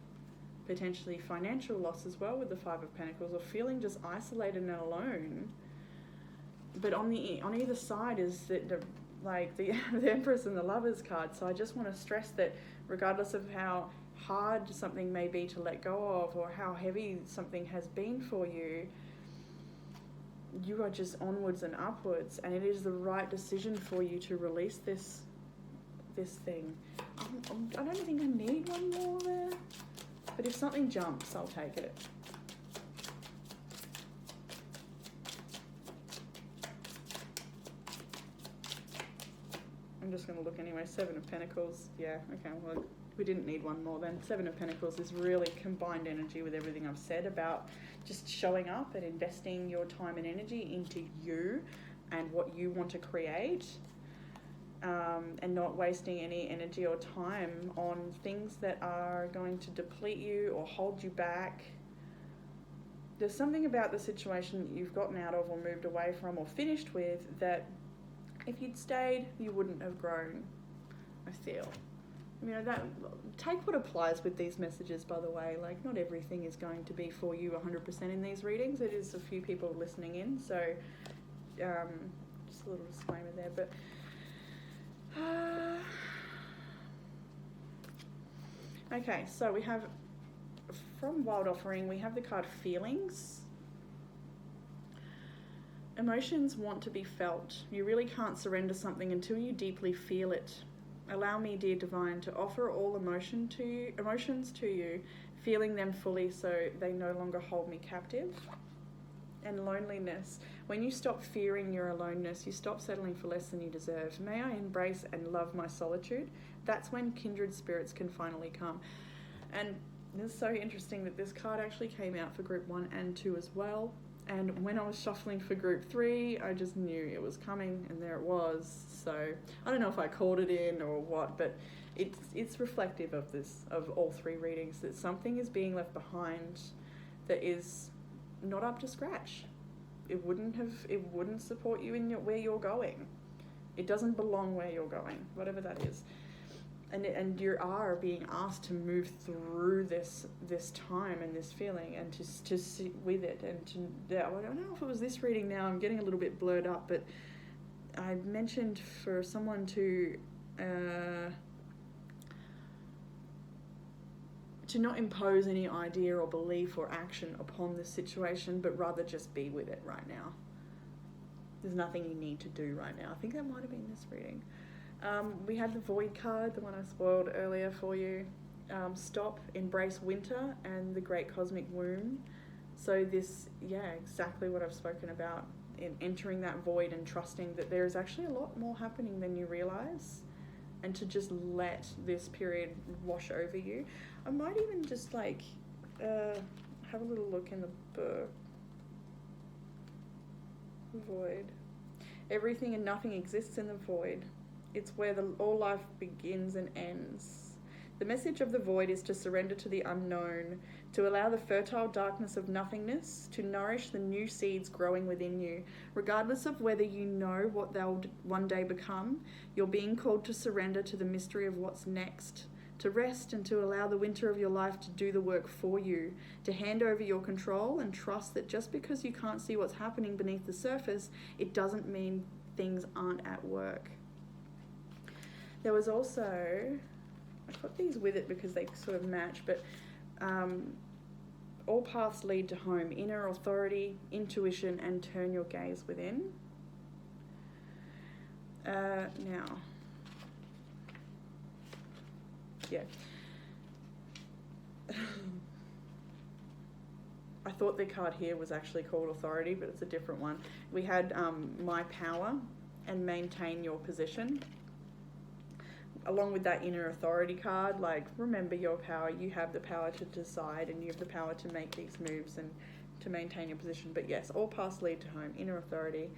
potentially financial loss as well with the 5 of Pentacles, or feeling just isolated and alone. But on either side is that the Empress and the Lovers card. So I just want to stress that regardless of how hard something may be to let go of, or how heavy something has been for you, you are just onwards and upwards, and it is the right decision for you to release this thing. I don't think I need one more there, but if something jumps, I'll take it. I'm just going to look anyway. 7 of Pentacles. Yeah, okay, well, we didn't need one more then. 7 of Pentacles is really combined energy with everything I've said about just showing up and investing your time and energy into you and what you want to create, and not wasting any energy or time on things that are going to deplete you or hold you back. There's something about the situation that you've gotten out of or moved away from or finished with that if you'd stayed, you wouldn't have grown, I feel. you know, that take what applies with these messages, by the way. Like, not everything is going to be for you 100% in these readings. It is a few people listening in, so just a little disclaimer there. But okay, so we have, from Wild Offering, we have the card Feelings. Emotions want to be felt. You really can't surrender something until you deeply feel it. Allow me, dear Divine, to offer all emotions to you, feeling them fully so they no longer hold me captive. And loneliness. When you stop fearing your aloneness, you stop settling for less than you deserve. May I embrace and love my solitude? That's when kindred spirits can finally come. And it's so interesting that this card actually came out for group 1 and 2 as well. And when I was shuffling for group 3, I just knew it was coming, and there it was. So I don't know if I called it in or what, but it's reflective of this, of all 3 readings, that something is being left behind that is not up to scratch. It wouldn't support you in where you're going. It doesn't belong where you're going, whatever that is. And you are being asked to move through this time and this feeling, and to sit with it, and I don't know if it was this reading now, I'm getting a little bit blurred up, but I mentioned for someone to not impose any idea or belief or action upon this situation, but rather just be with it right now. There's nothing you need to do right now. I think that might have been this reading. We had the Void card, the one I spoiled earlier for you. Stop, embrace winter, and the Great Cosmic Womb. So this, exactly what I've spoken about, in entering that void and trusting that there is actually a lot more happening than you realise, and to just let this period wash over you. I might even just have a little look in the book. Void. Everything and nothing exists in the void. It's where all life begins and ends. The message of the void is to surrender to the unknown, to allow the fertile darkness of nothingness to nourish the new seeds growing within you. Regardless of whether you know what they'll one day become, you're being called to surrender to the mystery of what's next, to rest and to allow the winter of your life to do the work for you, to hand over your control and trust that just because you can't see what's happening beneath the surface, it doesn't mean things aren't at work. There was also, I put these with it because they sort of match, but all paths lead to home, inner authority, intuition, and turn your gaze within. Now, I thought the card here was actually called Authority, but it's a different one. We had My Power and Maintain Your Position. Along with that inner authority card, like, remember your power. You have the power to decide, and you have the power to make these moves and to maintain your position. But yes, all paths lead to home, inner authority.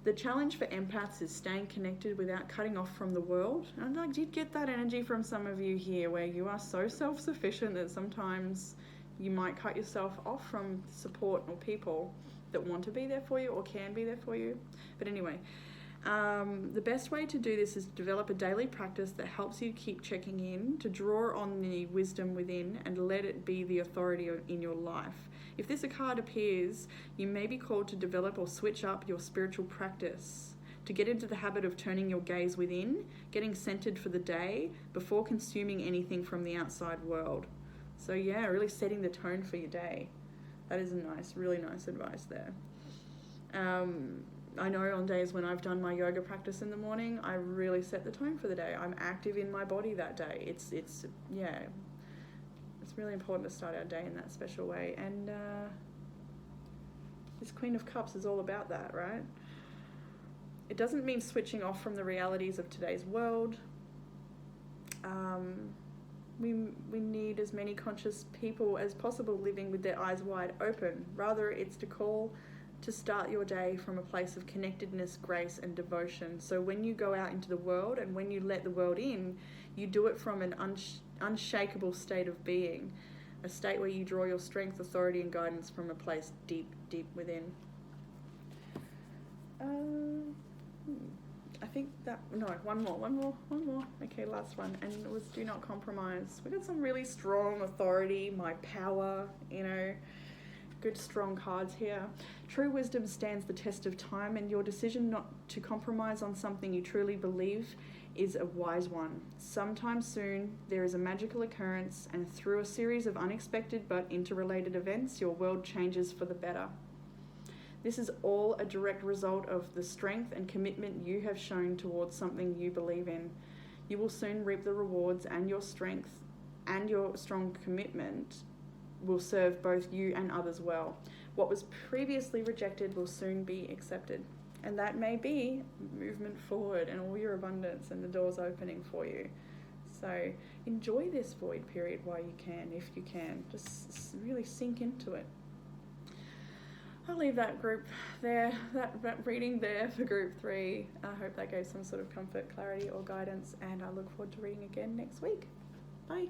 The challenge for empaths is staying connected without cutting off from the world. And I did get that energy from some of you here, where you are so self-sufficient that sometimes you might cut yourself off from support or people that want to be there for you or can be there for you. But anyway, the best way to do this is to develop a daily practice that helps you keep checking in, to draw on the wisdom within and let it be the authority in your life. If this card appears, you may be called to develop or switch up your spiritual practice, to get into the habit of turning your gaze within, getting centered for the day before consuming anything from the outside world. So yeah, really setting the tone for your day. That is really nice advice there. I know on days when I've done my yoga practice in the morning, I really set the tone for the day. I'm active in my body that day. It's really important to start our day in that special way. And this Queen of Cups is all about that, right? It doesn't mean switching off from the realities of today's world. We need as many conscious people as possible living with their eyes wide open. Rather, it's to call to start your day from a place of connectedness, grace, and devotion. So when you go out into the world and when you let the world in, you do it from an unshakable state of being, a state where you draw your strength, authority, and guidance from a place deep, deep within. I think that, no, one more. Okay, last one. And it was do not compromise. We got some really strong authority, my power, you know, good strong cards here. True wisdom stands the test of time, and your decision not to compromise on something you truly believe is a wise one. Sometime soon, there is a magical occurrence, and through a series of unexpected but interrelated events, your world changes for the better. This is all a direct result of the strength and commitment you have shown towards something you believe in. You will soon reap the rewards, and your strength and your strong commitment will serve both you and others well. What was previously rejected will soon be accepted. And that may be movement forward and all your abundance and the doors opening for you. So enjoy this void period while you can, if you can. Just really sink into it. I'll leave that group there, that reading there for group 3. I hope that gave some sort of comfort, clarity, or guidance, and I look forward to reading again next week. Bye.